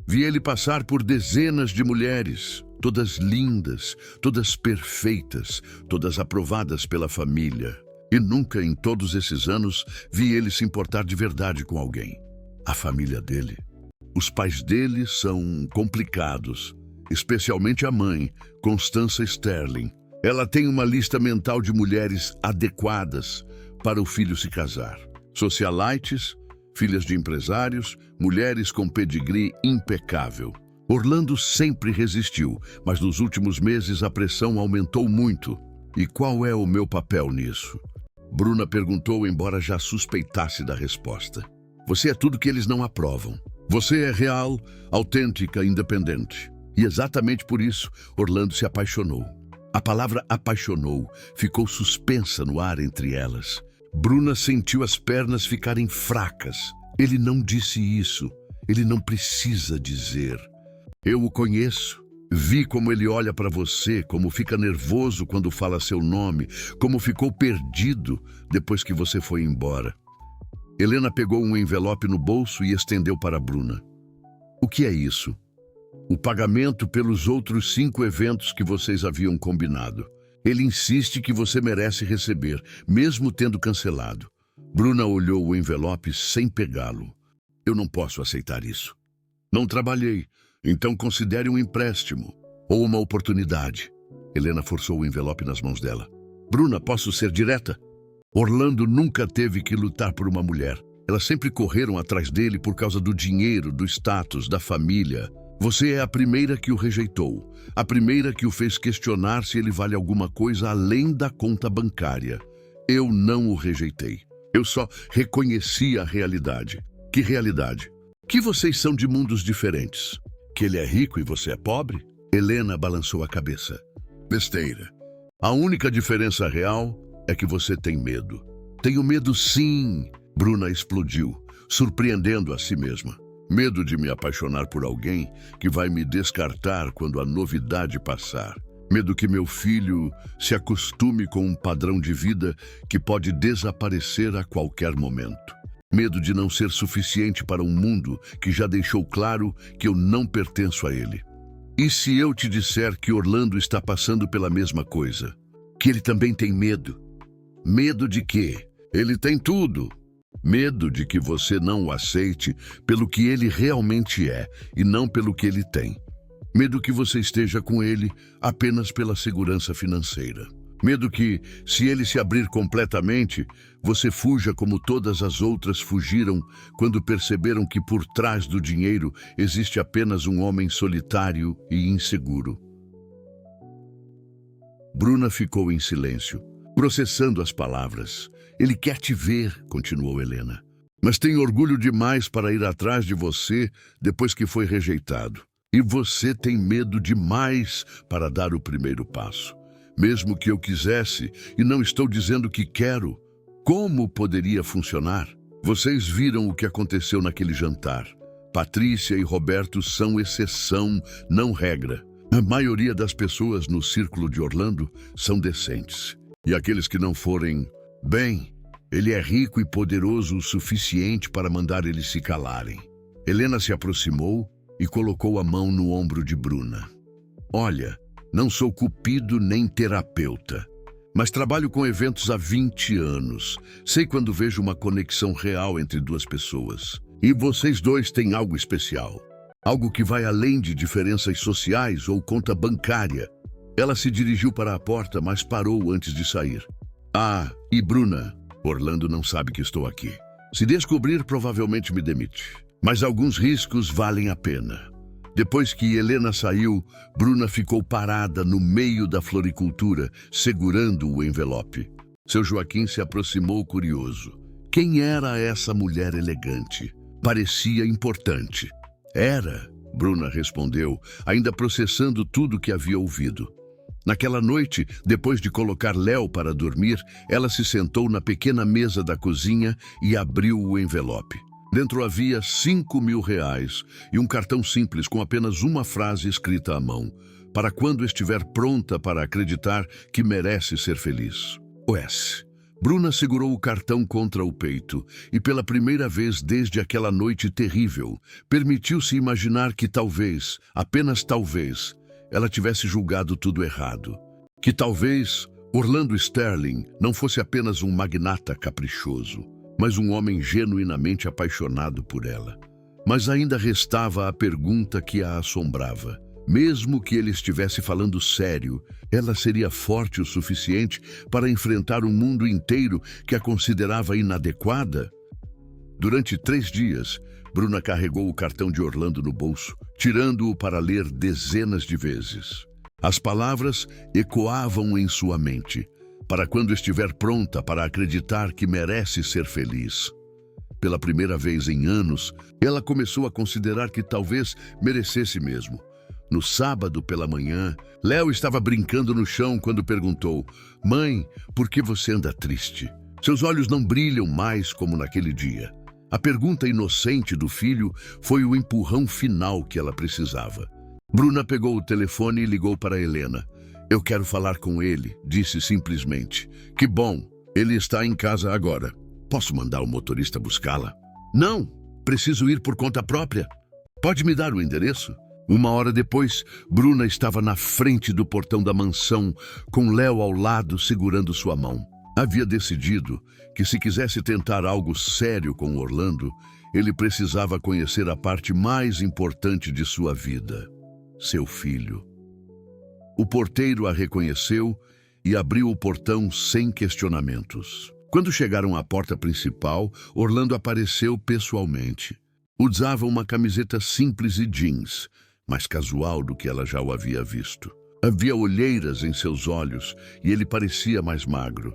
Vi ele passar por dezenas de mulheres, todas lindas, todas perfeitas, todas aprovadas pela família. E nunca em todos esses anos vi ele se importar de verdade com alguém. A família dele. Os pais dele são complicados, especialmente a mãe, Constança Sterling. Ela tem uma lista mental de mulheres adequadas para o filho se casar. Socialites, filhas de empresários, mulheres com pedigree impecável. Orlando sempre resistiu, mas nos últimos meses a pressão aumentou muito. E qual é o meu papel nisso?" Bruna perguntou, embora já suspeitasse da resposta. "Você é tudo que eles não aprovam. Você é real, autêntica, independente. E exatamente por isso, Orlando se apaixonou." A palavra apaixonou ficou suspensa no ar entre elas. Bruna sentiu as pernas ficarem fracas. Ele não disse isso. Ele não precisa dizer. "Eu o conheço. Vi como ele olha para você, como fica nervoso quando fala seu nome, como ficou perdido depois que você foi embora." Helena pegou um envelope no bolso e estendeu para Bruna. "O que é isso?" "O pagamento pelos outros 5 eventos que vocês haviam combinado. Ele insiste que você merece receber, mesmo tendo cancelado." Bruna olhou o envelope sem pegá-lo. "Eu não posso aceitar isso. Não trabalhei, então considere um empréstimo ou uma oportunidade." Helena forçou o envelope nas mãos dela. "Bruna, posso ser direta? Orlando nunca teve que lutar por uma mulher. Elas sempre correram atrás dele por causa do dinheiro, do status, da família. Você é a primeira que o rejeitou, a primeira que o fez questionar se ele vale alguma coisa além da conta bancária. Eu não o rejeitei. Eu só reconheci a realidade." "Que realidade?" "Que vocês são de mundos diferentes. Que ele é rico e você é pobre?" Helena balançou a cabeça. "Besteira. A única diferença real é que você tem medo." "Tenho medo, sim." Bruna explodiu, surpreendendo a si mesma. "Medo de me apaixonar por alguém que vai me descartar quando a novidade passar. Medo que meu filho se acostume com um padrão de vida que pode desaparecer a qualquer momento. Medo de não ser suficiente para um mundo que já deixou claro que eu não pertenço a ele. E se eu te disser que Orlando está passando pela mesma coisa? Que ele também tem medo? Medo de quê? Ele tem tudo. Medo de que você não o aceite pelo que ele realmente é e não pelo que ele tem. Medo que você esteja com ele apenas pela segurança financeira. Medo que, se ele se abrir completamente, você fuja como todas as outras fugiram quando perceberam que por trás do dinheiro existe apenas um homem solitário e inseguro. Bruna ficou em silêncio, processando as palavras. Ele quer te ver, continuou Helena. Mas tem orgulho demais para ir atrás de você depois que foi rejeitado. E você tem medo demais para dar o primeiro passo. Mesmo que eu quisesse, e não estou dizendo que quero, como poderia funcionar? Vocês viram o que aconteceu naquele jantar. Patrícia e Roberto são exceção, não regra. A maioria das pessoas no círculo de Orlando são decentes. E aqueles que não forem, bem, ele é rico e poderoso o suficiente para mandar eles se calarem. Helena se aproximou e colocou a mão no ombro de Bruna. Olha, não sou cupido nem terapeuta, mas trabalho com eventos há 20 anos. Sei quando vejo uma conexão real entre duas pessoas. E vocês dois têm algo especial. Algo que vai além de diferenças sociais ou conta bancária. Ela se dirigiu para a porta, mas parou antes de sair. Ah, e Bruna, Orlando não sabe que estou aqui. Se descobrir, provavelmente me demite. Mas alguns riscos valem a pena. Depois que Helena saiu, Bruna ficou parada no meio da floricultura, segurando o envelope. Seu Joaquim se aproximou curioso. Quem era essa mulher elegante? Parecia importante. Era, Bruna respondeu, ainda processando tudo que havia ouvido. Naquela noite, depois de colocar Léo para dormir, ela se sentou na pequena mesa da cozinha e abriu o envelope. Dentro havia R$ 5.000 e um cartão simples com apenas uma frase escrita à mão, para quando estiver pronta para acreditar que merece ser feliz. O.S. Bruna segurou o cartão contra o peito e, pela primeira vez desde aquela noite terrível, permitiu-se imaginar que talvez, apenas talvez, ela tivesse julgado tudo errado. Que talvez Orlando Sterling não fosse apenas um magnata caprichoso, mas um homem genuinamente apaixonado por ela. Mas ainda restava a pergunta que a assombrava. Mesmo que ele estivesse falando sério, ela seria forte o suficiente para enfrentar um mundo inteiro que a considerava inadequada? Durante 3 dias, Bruna carregou o cartão de Orlando no bolso, tirando-o para ler dezenas de vezes. As palavras ecoavam em sua mente, para quando estiver pronta para acreditar que merece ser feliz. Pela primeira vez em anos, ela começou a considerar que talvez merecesse mesmo. No sábado pela manhã, Léo estava brincando no chão quando perguntou: "Mãe, por que você anda triste? Seus olhos não brilham mais como naquele dia." A pergunta inocente do filho foi o empurrão final que ela precisava. Bruna pegou o telefone e ligou para Helena. "Eu quero falar com ele", disse simplesmente. "Que bom, ele está em casa agora. Posso mandar o motorista buscá-la?" "Não, preciso ir por conta própria. Pode me dar o endereço?" 1 hora depois, Bruna estava na frente do portão da mansão, com Léo ao lado segurando sua mão. Havia decidido que se quisesse tentar algo sério com Orlando, ele precisava conhecer a parte mais importante de sua vida: seu filho. O porteiro a reconheceu e abriu o portão sem questionamentos. Quando chegaram à porta principal, Orlando apareceu pessoalmente. Usava uma camiseta simples e jeans, mais casual do que ela já o havia visto. Havia olheiras em seus olhos e ele parecia mais magro.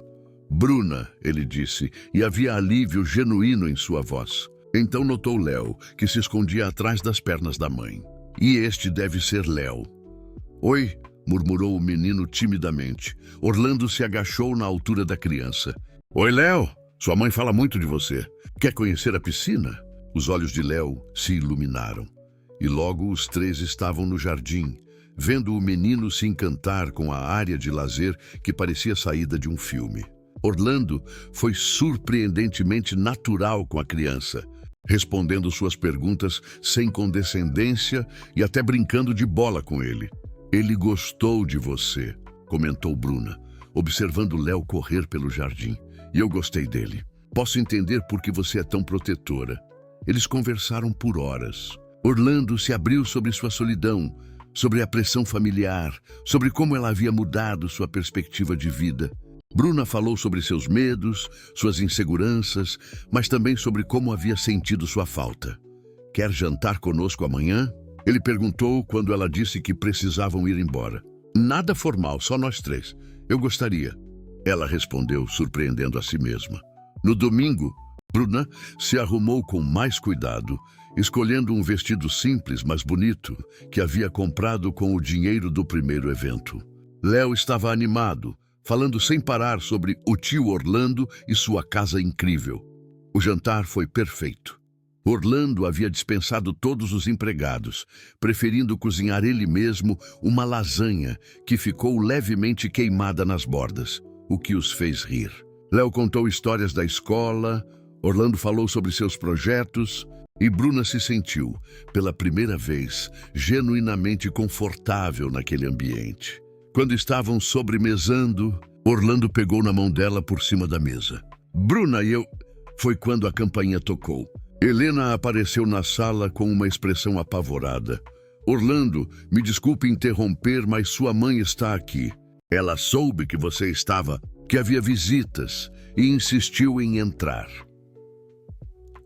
"Bruna", ele disse, e havia alívio genuíno em sua voz. Então notou Léo, que se escondia atrás das pernas da mãe. "E este deve ser Léo." "Oi", murmurou o menino timidamente. Orlando se agachou na altura da criança. "Oi, Léo, sua mãe fala muito de você. Quer conhecer a piscina?" Os olhos de Léo se iluminaram. E logo os 3 estavam no jardim, vendo o menino se encantar com a área de lazer que parecia saída de um filme. Orlando foi surpreendentemente natural com a criança, respondendo suas perguntas sem condescendência e até brincando de bola com ele. "Ele gostou de você", comentou Bruna, observando Léo correr pelo jardim. "E eu gostei dele. Posso entender por que você é tão protetora." Eles conversaram por horas. Orlando se abriu sobre sua solidão, sobre a pressão familiar, sobre como ela havia mudado sua perspectiva de vida. Bruna falou sobre seus medos, suas inseguranças, mas também sobre como havia sentido sua falta. Quer jantar conosco amanhã? Ele perguntou quando ela disse que precisavam ir embora. Nada formal, só nós três. Eu gostaria. Ela respondeu, surpreendendo a si mesma. No domingo, Bruna se arrumou com mais cuidado, escolhendo um vestido simples, mas bonito, que havia comprado com o dinheiro do primeiro evento. Léo estava animado, falando sem parar sobre o tio Orlando e sua casa incrível. O jantar foi perfeito. Orlando havia dispensado todos os empregados, preferindo cozinhar ele mesmo uma lasanha que ficou levemente queimada nas bordas, o que os fez rir. Léo contou histórias da escola, Orlando falou sobre seus projetos e Bruna se sentiu, pela primeira vez, genuinamente confortável naquele ambiente. Quando estavam sobremesando, Orlando pegou na mão dela por cima da mesa. Bruna e eu... Foi quando a campainha tocou. Helena apareceu na sala com uma expressão apavorada. Orlando, me desculpe interromper, mas sua mãe está aqui. Ela soube que você estava, que havia visitas, e insistiu em entrar.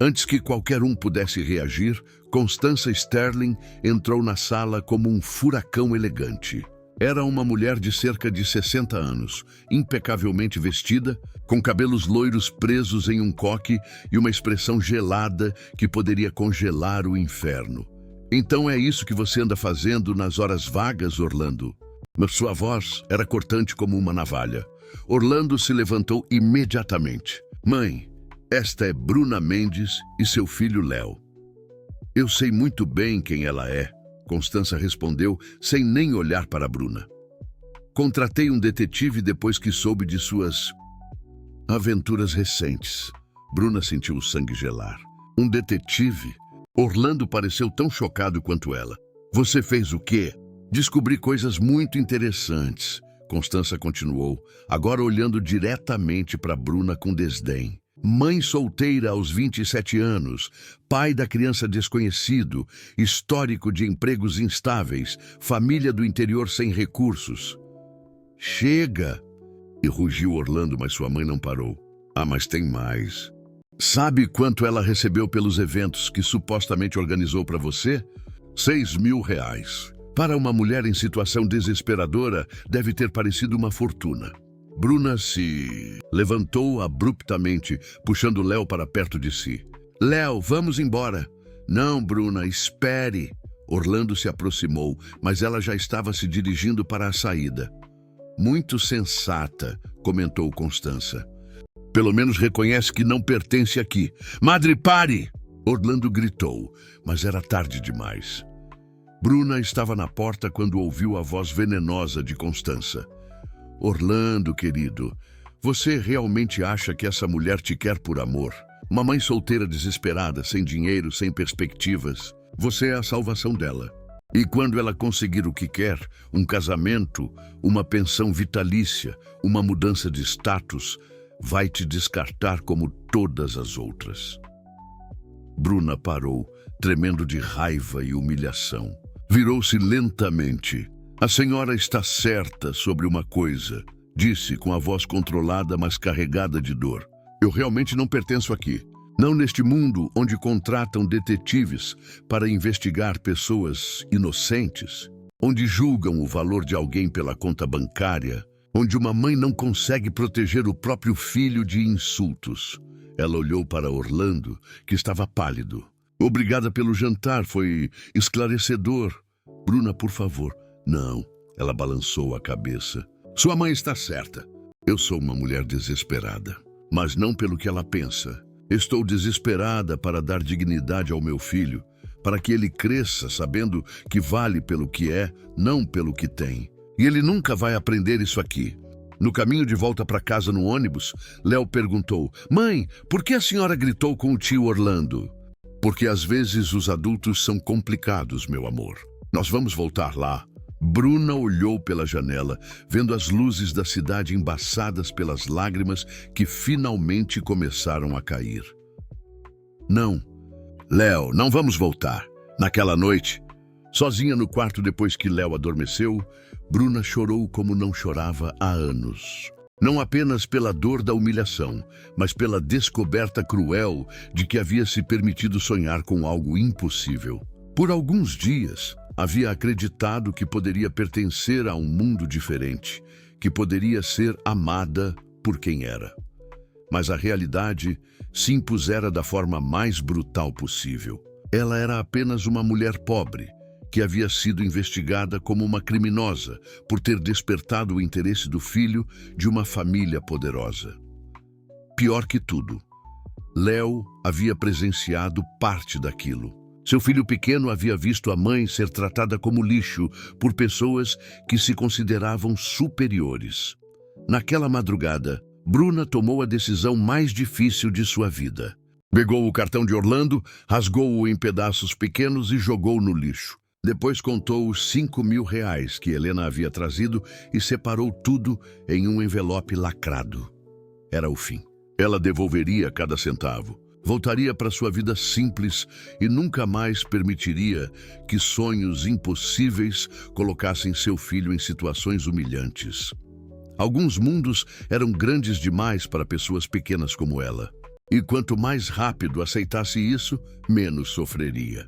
Antes que qualquer um pudesse reagir, Constança Sterling entrou na sala como um furacão elegante. Era uma mulher de cerca de 60 anos, impecavelmente vestida, com cabelos loiros presos em um coque e uma expressão gelada que poderia congelar o inferno. Então é isso que você anda fazendo nas horas vagas, Orlando? Mas sua voz era cortante como uma navalha. Orlando se levantou imediatamente. Mãe, esta é Bruna Mendes e seu filho Léo. Eu sei muito bem quem ela é. Constança respondeu, sem nem olhar para Bruna. Contratei um detetive depois que soube de suas aventuras recentes. Bruna sentiu o sangue gelar. Um detetive? Orlando pareceu tão chocado quanto ela. Você fez o quê? Descobri coisas muito interessantes. Constança continuou, agora olhando diretamente para Bruna com desdém. Mãe solteira aos 27 anos, pai da criança desconhecido, histórico de empregos instáveis, família do interior sem recursos. Chega! E rugiu Orlando, mas sua mãe não parou. Ah, mas tem mais. Sabe quanto ela recebeu pelos eventos que supostamente organizou para você? R$6.000. Para uma mulher em situação desesperadora, deve ter parecido uma fortuna. Bruna se levantou abruptamente, puxando Léo para perto de si. Léo, vamos embora. Não, Bruna, espere. Orlando se aproximou, mas ela já estava se dirigindo para a saída. Muito sensata, comentou Constança. Pelo menos reconhece que não pertence aqui. Madre, pare! Orlando gritou, mas era tarde demais. Bruna estava na porta quando ouviu a voz venenosa de Constança. Orlando, querido, você realmente acha que essa mulher te quer por amor? Uma mãe solteira desesperada, sem dinheiro, sem perspectivas. Você é a salvação dela. E quando ela conseguir o que quer, um casamento, uma pensão vitalícia, uma mudança de status, vai te descartar como todas as outras. Bruna parou, tremendo de raiva e humilhação. Virou-se lentamente. A senhora está certa sobre uma coisa, disse com a voz controlada, mas carregada de dor. Eu realmente não pertenço aqui. Não neste mundo onde contratam detetives para investigar pessoas inocentes, onde julgam o valor de alguém pela conta bancária, onde uma mãe não consegue proteger o próprio filho de insultos. Ela olhou para Orlando, que estava pálido. Obrigada pelo jantar, foi esclarecedor. Bruna, por favor. Não, ela balançou a cabeça. Sua mãe está certa. Eu sou uma mulher desesperada, mas não pelo que ela pensa. Estou desesperada para dar dignidade ao meu filho, para que ele cresça sabendo que vale pelo que é, não pelo que tem. E ele nunca vai aprender isso aqui. No caminho de volta para casa no ônibus, Léo perguntou, Mãe, por que a senhora gritou com o tio Orlando? Porque às vezes os adultos são complicados, meu amor. Nós vamos voltar lá. Bruna olhou pela janela, vendo as luzes da cidade embaçadas pelas lágrimas que finalmente começaram a cair. Não, Léo, não vamos voltar. Naquela noite, Sozinha no quarto depois que Léo adormeceu, Bruna chorou como não chorava há anos. Não apenas pela dor da humilhação, mas pela descoberta cruel de que havia se permitido sonhar com algo impossível. Por alguns dias, havia acreditado que poderia pertencer a um mundo diferente, que poderia ser amada por quem era. Mas a realidade se impusera da forma mais brutal possível. Ela era apenas uma mulher pobre, que havia sido investigada como uma criminosa por ter despertado o interesse do filho de uma família poderosa. Pior que tudo, Léo havia presenciado parte daquilo. Seu filho pequeno havia visto a mãe ser tratada como lixo por pessoas que se consideravam superiores. Naquela madrugada, Bruna tomou a decisão mais difícil de sua vida. Pegou o cartão de Orlando, rasgou-o em pedaços pequenos e jogou no lixo. Depois contou os R$ 5.000 que Helena havia trazido e separou tudo em um envelope lacrado. Era o fim. Ela devolveria cada centavo. Voltaria para sua vida simples e nunca mais permitiria que sonhos impossíveis colocassem seu filho em situações humilhantes. Alguns mundos eram grandes demais para pessoas pequenas como ela. E quanto mais rápido aceitasse isso, menos sofreria.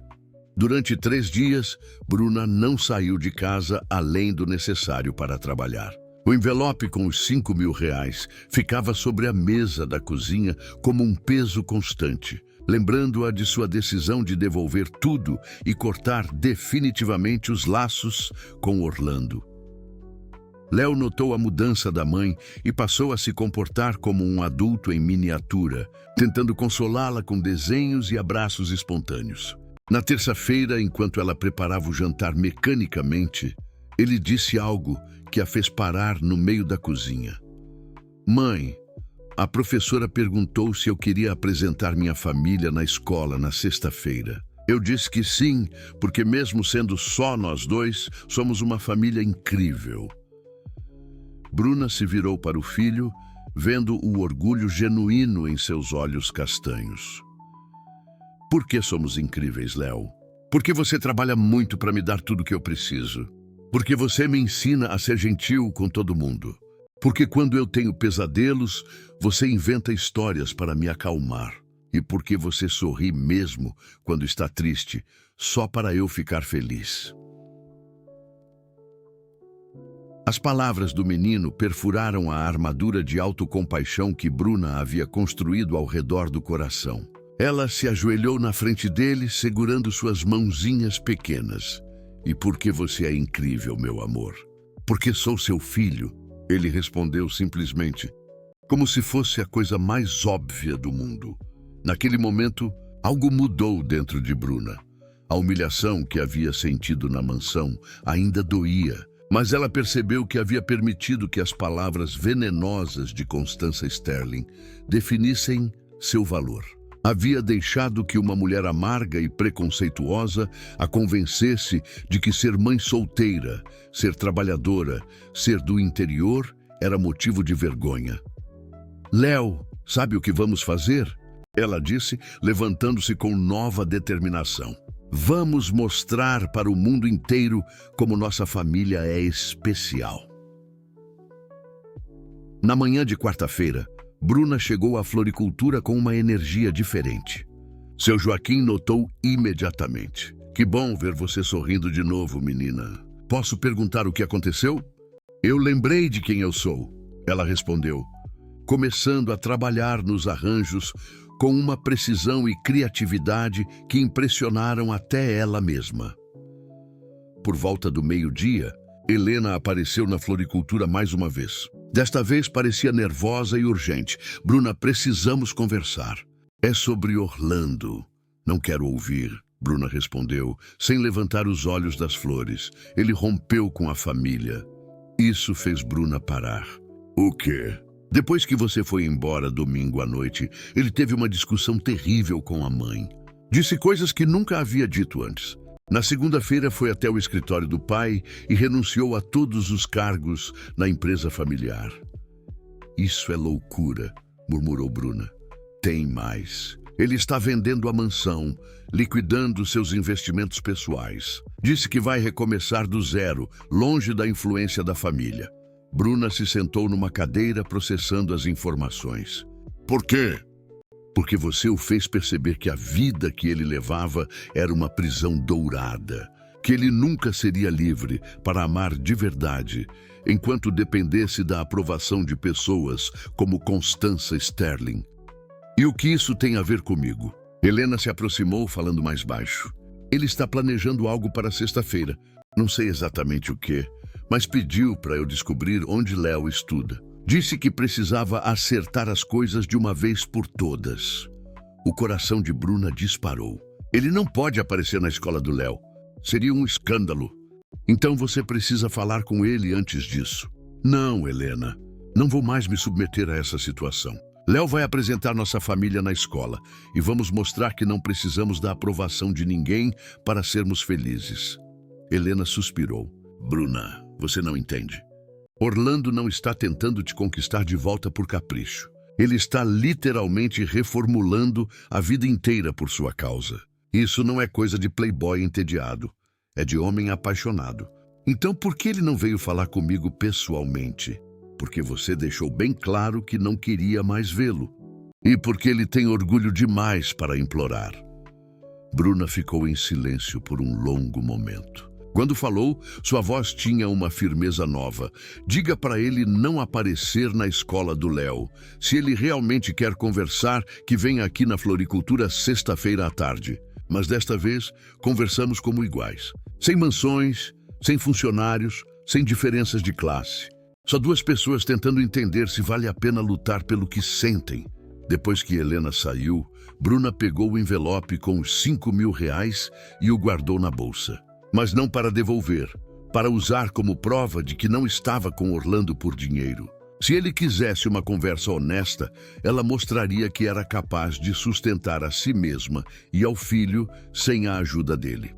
Durante 3 dias, Bruna não saiu de casa além do necessário para trabalhar. O envelope com os R$ 5.000 ficava sobre a mesa da cozinha como um peso constante, lembrando-a de sua decisão de devolver tudo e cortar definitivamente os laços com Orlando. Léo notou a mudança da mãe e passou a se comportar como um adulto em miniatura, tentando consolá-la com desenhos e abraços espontâneos. Na terça-feira, enquanto ela preparava o jantar mecanicamente, ele disse algo que a fez parar no meio da cozinha. Mãe, a professora perguntou se eu queria apresentar minha família na escola na sexta-feira. Eu disse que sim, porque mesmo sendo só nós dois, somos uma família incrível. Bruna se virou para o filho, vendo o orgulho genuíno em seus olhos castanhos. Por que somos incríveis, Léo? Porque você trabalha muito para me dar tudo o que eu preciso. Porque você me ensina a ser gentil com todo mundo. Porque quando eu tenho pesadelos, você inventa histórias para me acalmar. E porque você sorri mesmo quando está triste, só para eu ficar feliz. As palavras do menino perfuraram a armadura de autocompaixão que Bruna havia construído ao redor do coração. Ela se ajoelhou na frente dele, segurando suas mãozinhas pequenas. E por que você é incrível, meu amor? Porque sou seu filho, ele respondeu simplesmente, como se fosse a coisa mais óbvia do mundo. Naquele momento, algo mudou dentro de Bruna. A humilhação que havia sentido na mansão ainda doía, mas ela percebeu que havia permitido que as palavras venenosas de Constança Sterling definissem seu valor. Havia deixado que uma mulher amarga e preconceituosa a convencesse de que ser mãe solteira, ser trabalhadora, ser do interior era motivo de vergonha. Léo, sabe o que vamos fazer? Ela disse, levantando-se com nova determinação. Vamos mostrar para o mundo inteiro como nossa família é especial. Na manhã de quarta-feira, Bruna chegou à floricultura com uma energia diferente. Seu Joaquim notou imediatamente. Que bom ver você sorrindo de novo, menina. Posso perguntar o que aconteceu? Eu lembrei de quem eu sou, ela respondeu, começando a trabalhar nos arranjos com uma precisão e criatividade que impressionaram até ela mesma. Por volta do meio-dia, Helena apareceu na floricultura mais uma vez. Desta vez parecia nervosa e urgente. Bruna, precisamos conversar. É sobre Orlando. Não quero ouvir, Bruna respondeu, sem levantar os olhos das flores. Ele rompeu com a família. Isso fez Bruna parar. O quê? Depois que você foi embora domingo à noite, ele teve uma discussão terrível com a mãe. Disse coisas que nunca havia dito antes. Na segunda-feira foi até o escritório do pai e renunciou a todos os cargos na empresa familiar. Isso é loucura, murmurou Bruna. Tem mais. Ele está vendendo a mansão, liquidando seus investimentos pessoais. Disse que vai recomeçar do zero, longe da influência da família. Bruna se sentou numa cadeira processando as informações. Por quê? Porque você o fez perceber que a vida que ele levava era uma prisão dourada, que ele nunca seria livre para amar de verdade, enquanto dependesse da aprovação de pessoas como Constança Sterling. E o que isso tem a ver comigo? Helena se aproximou, falando mais baixo. Ele está planejando algo para sexta-feira. Não sei exatamente o que, mas pediu para eu descobrir onde Léo estuda. Disse que precisava acertar as coisas de uma vez por todas. O coração de Bruna disparou. Ele não pode aparecer na escola do Léo. Seria um escândalo. Então você precisa falar com ele antes disso. Não, Helena. Não vou mais me submeter a essa situação. Léo vai apresentar nossa família na escola e vamos mostrar que não precisamos da aprovação de ninguém para sermos felizes. Helena suspirou. Bruna, você não entende. Orlando não está tentando te conquistar de volta por capricho. Ele está literalmente reformulando a vida inteira por sua causa. Isso não é coisa de playboy entediado. É de homem apaixonado. Então por que ele não veio falar comigo pessoalmente? Porque você deixou bem claro que não queria mais vê-lo. E porque ele tem orgulho demais para implorar. Bruna ficou em silêncio por um longo momento. Quando falou, sua voz tinha uma firmeza nova. Diga para ele não aparecer na escola do Léo. Se ele realmente quer conversar, que venha aqui na floricultura sexta-feira à tarde. Mas desta vez, conversamos como iguais. Sem mansões, sem funcionários, sem diferenças de classe. Só duas pessoas tentando entender se vale a pena lutar pelo que sentem. Depois que Helena saiu, Bruna pegou o envelope com os R$ 5.000 e o guardou na bolsa. Mas não para devolver, para usar como prova de que não estava com Orlando por dinheiro. Se ele quisesse uma conversa honesta, ela mostraria que era capaz de sustentar a si mesma e ao filho sem a ajuda dele.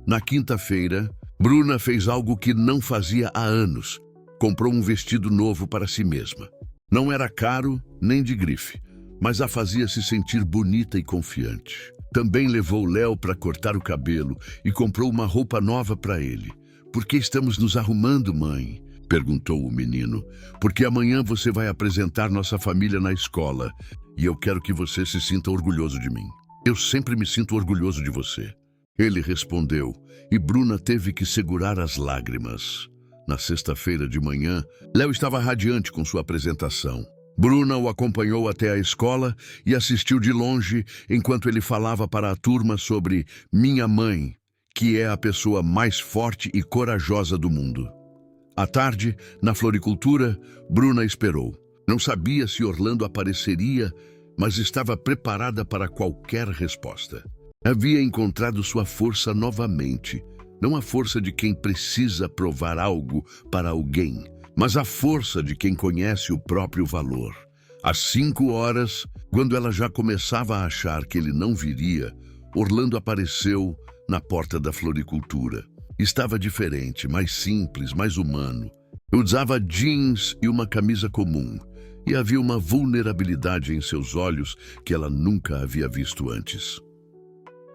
Na quinta-feira, Bruna fez algo que não fazia há anos. Comprou um vestido novo para si mesma. Não era caro nem de grife, mas a fazia se sentir bonita e confiante. Também levou Léo para cortar o cabelo e comprou uma roupa nova para ele. Por que estamos nos arrumando, mãe? Perguntou o menino. Porque amanhã você vai apresentar nossa família na escola e eu quero que você se sinta orgulhoso de mim. Eu sempre me sinto orgulhoso de você. Ele respondeu e Bruna teve que segurar as lágrimas. Na sexta-feira de manhã, Léo estava radiante com sua apresentação. Bruna o acompanhou até a escola e assistiu de longe enquanto ele falava para a turma sobre minha mãe, que é a pessoa mais forte e corajosa do mundo. À tarde, na floricultura, Bruna esperou. Não sabia se Orlando apareceria, mas estava preparada para qualquer resposta. Havia encontrado sua força novamente, não a força de quem precisa provar algo para alguém, mas a força de quem conhece o próprio valor. Às 5 horas, quando ela já começava a achar que ele não viria, Orlando apareceu na porta da floricultura. Estava diferente, mais simples, mais humano. Usava jeans e uma camisa comum, e havia uma vulnerabilidade em seus olhos que ela nunca havia visto antes.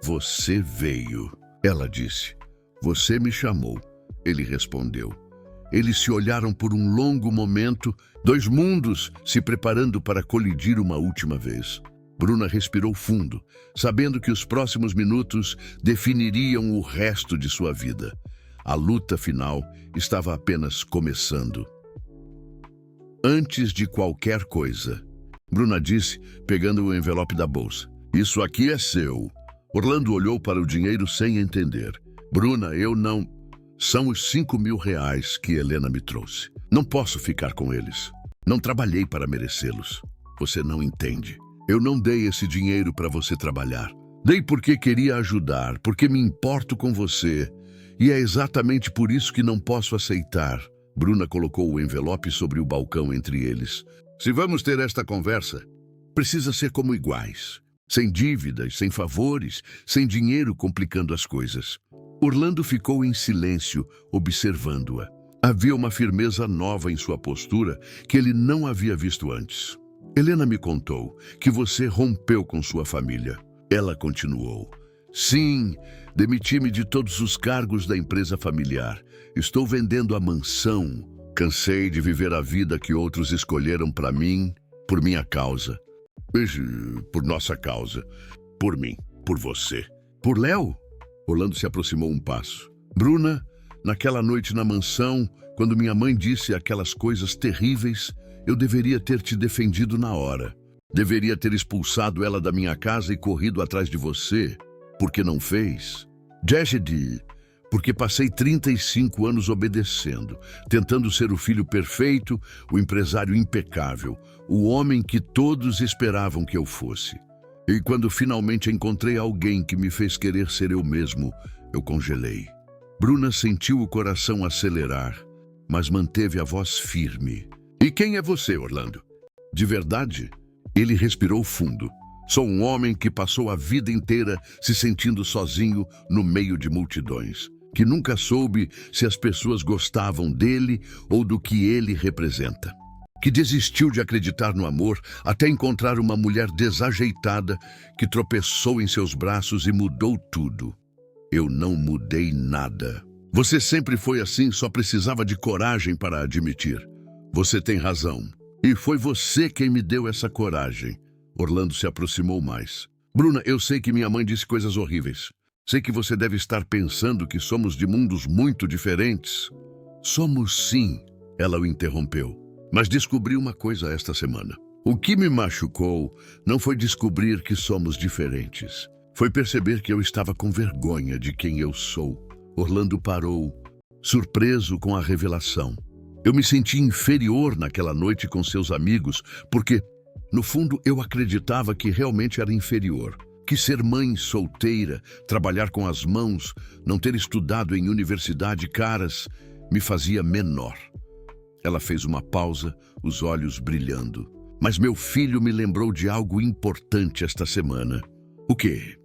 Você veio, ela disse. Você me chamou, ele respondeu. Eles se olharam por um longo momento, dois mundos se preparando para colidir uma última vez. Bruna respirou fundo, sabendo que os próximos minutos definiriam o resto de sua vida. A luta final estava apenas começando. Antes de qualquer coisa, Bruna disse, pegando o envelope da bolsa. Isso aqui é seu. Orlando olhou para o dinheiro sem entender. Bruna, eu não... São os R$ 5.000 que Helena me trouxe. Não posso ficar com eles. Não trabalhei para merecê-los. Você não entende. Eu não dei esse dinheiro para você trabalhar. Dei porque queria ajudar, porque me importo com você. E é exatamente por isso que não posso aceitar. Bruna colocou o envelope sobre o balcão entre eles. Se vamos ter esta conversa, precisa ser como iguais. Sem dívidas, sem favores, sem dinheiro complicando as coisas. Orlando ficou em silêncio, observando-a. Havia uma firmeza nova em sua postura que ele não havia visto antes. Helena me contou que você rompeu com sua família. Ela continuou. Sim, demiti-me de todos os cargos da empresa familiar. Estou vendendo a mansão. Cansei de viver a vida que outros escolheram para mim, por minha causa. Por nossa causa. Por mim, por você. Por Léo? Orlando se aproximou um passo. Bruna, naquela noite na mansão, quando minha mãe disse aquelas coisas terríveis, eu deveria ter te defendido na hora. Deveria ter expulsado ela da minha casa e corrido atrás de você. Por que não fez? Jessidi, porque passei 35 anos obedecendo, tentando ser o filho perfeito, o empresário impecável, o homem que todos esperavam que eu fosse. E quando finalmente encontrei alguém que me fez querer ser eu mesmo, eu congelei. Bruna sentiu o coração acelerar, mas manteve a voz firme. E quem é você, Orlando? De verdade? Ele respirou fundo. Sou um homem que passou a vida inteira se sentindo sozinho no meio de multidões, que nunca soube se as pessoas gostavam dele ou do que ele representa, que desistiu de acreditar no amor até encontrar uma mulher desajeitada que tropeçou em seus braços e mudou tudo. Eu não mudei nada. Você sempre foi assim, só precisava de coragem para admitir. Você tem razão. E foi você quem me deu essa coragem. Orlando se aproximou mais. Bruna, eu sei que minha mãe disse coisas horríveis. Sei que você deve estar pensando que somos de mundos muito diferentes. Somos sim, ela o interrompeu. Mas descobri uma coisa esta semana. O que me machucou não foi descobrir que somos diferentes. Foi perceber que eu estava com vergonha de quem eu sou. Orlando parou, surpreso com a revelação. Eu me senti inferior naquela noite com seus amigos, porque, no fundo, eu acreditava que realmente era inferior. Que ser mãe solteira, trabalhar com as mãos, não ter estudado em universidade caras, me fazia menor. Ela fez uma pausa, os olhos brilhando. Mas meu filho me lembrou de algo importante esta semana. O quê?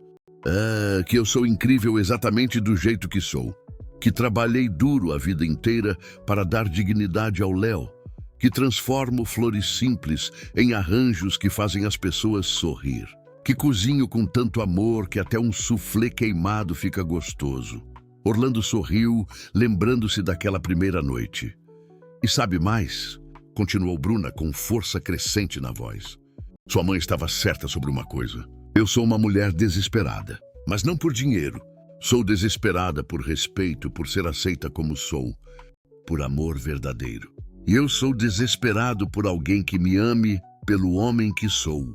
Que eu sou incrível exatamente do jeito que sou. Que trabalhei duro a vida inteira para dar dignidade ao Léo. Que transformo flores simples em arranjos que fazem as pessoas sorrir. Que cozinho com tanto amor que até um soufflé queimado fica gostoso. Orlando sorriu, lembrando-se daquela primeira noite. E sabe mais? Continuou Bruna com força crescente na voz. Sua mãe estava certa sobre uma coisa. Eu sou uma mulher desesperada, mas não por dinheiro. Sou desesperada por respeito, por ser aceita como sou, por amor verdadeiro. E eu sou desesperado por alguém que me ame pelo homem que sou,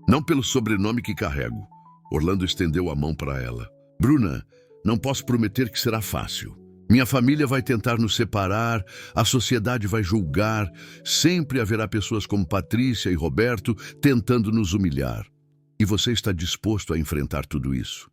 não pelo sobrenome que carrego. Orlando estendeu a mão para ela. Bruna, não posso prometer que será fácil. Minha família vai tentar nos separar, a sociedade vai julgar, sempre haverá pessoas como Patrícia e Roberto tentando nos humilhar. E você está disposto a enfrentar tudo isso?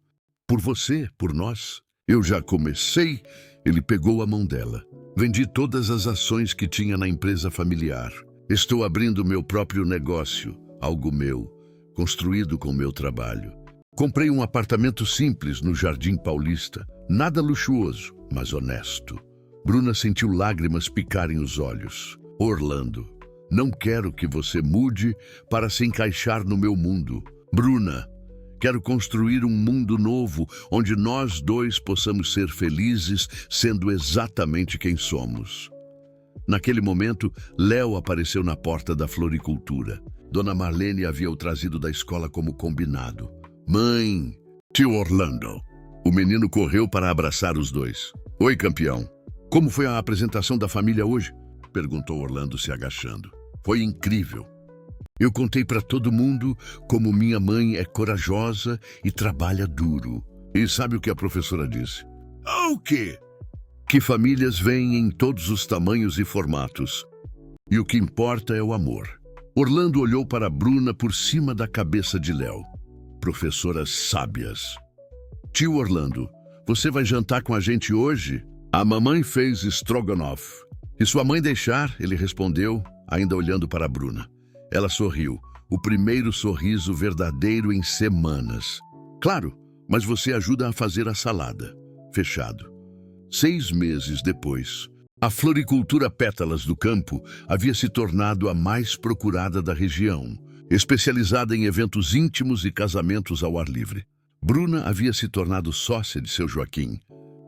Por você, por nós? Eu já comecei. Ele pegou a mão dela. Vendi todas as ações que tinha na empresa familiar. Estou abrindo meu próprio negócio, algo meu, construído com meu trabalho. Comprei um apartamento simples no Jardim Paulista. Nada luxuoso, mas honesto. Bruna sentiu lágrimas picarem os olhos. Orlando, não quero que você mude para se encaixar no meu mundo. Bruna, quero construir um mundo novo onde nós dois possamos ser felizes sendo exatamente quem somos. Naquele momento, Léo apareceu na porta da floricultura. Dona Marlene havia o trazido da escola como combinado. Mãe, tio Orlando. O menino correu para abraçar os dois. Oi, campeão. Como foi a apresentação da família hoje? Perguntou Orlando se agachando. Foi incrível. Eu contei para todo mundo como minha mãe é corajosa e trabalha duro. E sabe o que a professora disse? O quê? Que famílias vêm em todos os tamanhos e formatos. E o que importa é o amor. Orlando olhou para Bruna por cima da cabeça de Léo. Professoras sábias. Tio Orlando, você vai jantar com a gente hoje? A mamãe fez strogonoff. E sua mãe deixar? Ele respondeu, ainda olhando para Bruna. Ela sorriu, o primeiro sorriso verdadeiro em semanas. Claro, mas você ajuda a fazer a salada. Fechado. 6 meses depois, a floricultura Pétalas do Campo havia se tornado a mais procurada da região. especializada em eventos íntimos e casamentos ao ar livre. Bruna havia se tornado sócia de seu Joaquim,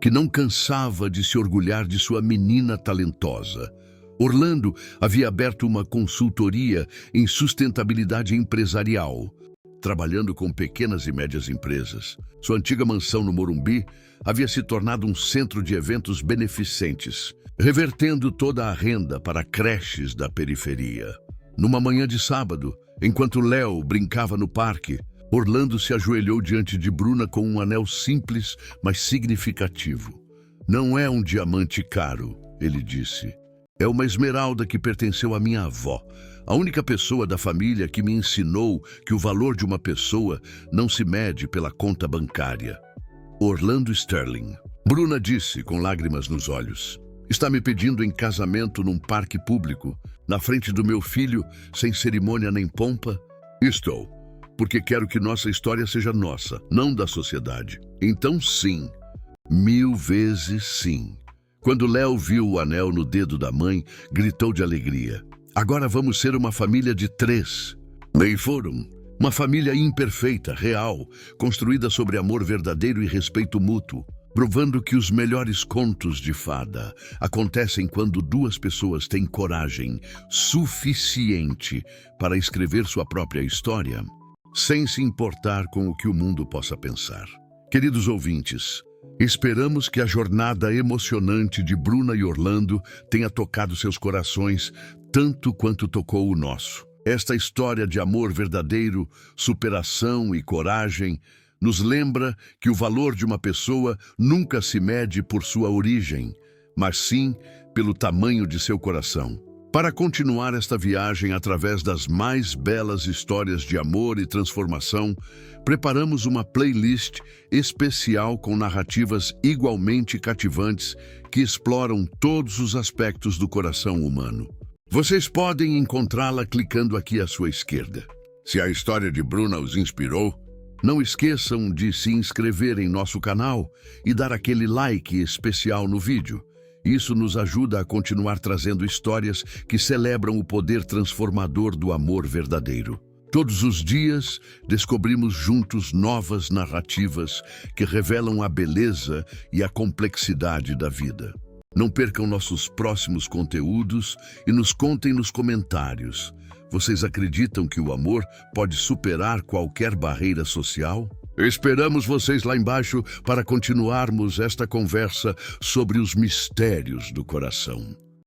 que não cansava de se orgulhar de sua menina talentosa. Orlando havia aberto uma consultoria em sustentabilidade empresarial, trabalhando com pequenas e médias empresas. Sua antiga mansão no Morumbi havia se tornado um centro de eventos beneficentes, revertendo toda a renda para creches da periferia. Numa manhã de sábado, enquanto Léo brincava no parque, Orlando se ajoelhou diante de Bruna com um anel simples, mas significativo. "Não é um diamante caro", ele disse. "É uma esmeralda que pertenceu à minha avó, a única pessoa da família que me ensinou que o valor de uma pessoa não se mede pela conta bancária." Orlando Sterling. Bruna disse com lágrimas nos olhos. "Está me pedindo em casamento num parque público, na frente do meu filho, sem cerimônia nem pompa?" "Estou, porque quero que nossa história seja nossa, não da sociedade." "Então sim, 1000 vezes sim." Quando Léo viu o anel no dedo da mãe, gritou de alegria. "Agora vamos ser uma família de 3. Nem foram. Uma família imperfeita, real, construída sobre amor verdadeiro e respeito mútuo, provando que os melhores contos de fada acontecem quando 2 pessoas têm coragem suficiente para escrever sua própria história, sem se importar com o que o mundo possa pensar. Queridos ouvintes, esperamos que a jornada emocionante de Bruna e Orlando tenha tocado seus corações tanto quanto tocou o nosso. Esta história de amor verdadeiro, superação e coragem nos lembra que o valor de uma pessoa nunca se mede por sua origem, mas sim pelo tamanho de seu coração. Para continuar esta viagem através das mais belas histórias de amor e transformação, preparamos uma playlist especial com narrativas igualmente cativantes que exploram todos os aspectos do coração humano. Vocês podem encontrá-la clicando aqui à sua esquerda. Se a história de Bruna os inspirou, não esqueçam de se inscrever em nosso canal e dar aquele like especial no vídeo. Isso nos ajuda a continuar trazendo histórias que celebram o poder transformador do amor verdadeiro. Todos os dias, descobrimos juntos novas narrativas que revelam a beleza e a complexidade da vida. Não percam nossos próximos conteúdos e nos contem nos comentários. Vocês acreditam que o amor pode superar qualquer barreira social? Esperamos vocês lá embaixo para continuarmos esta conversa sobre os mistérios do coração.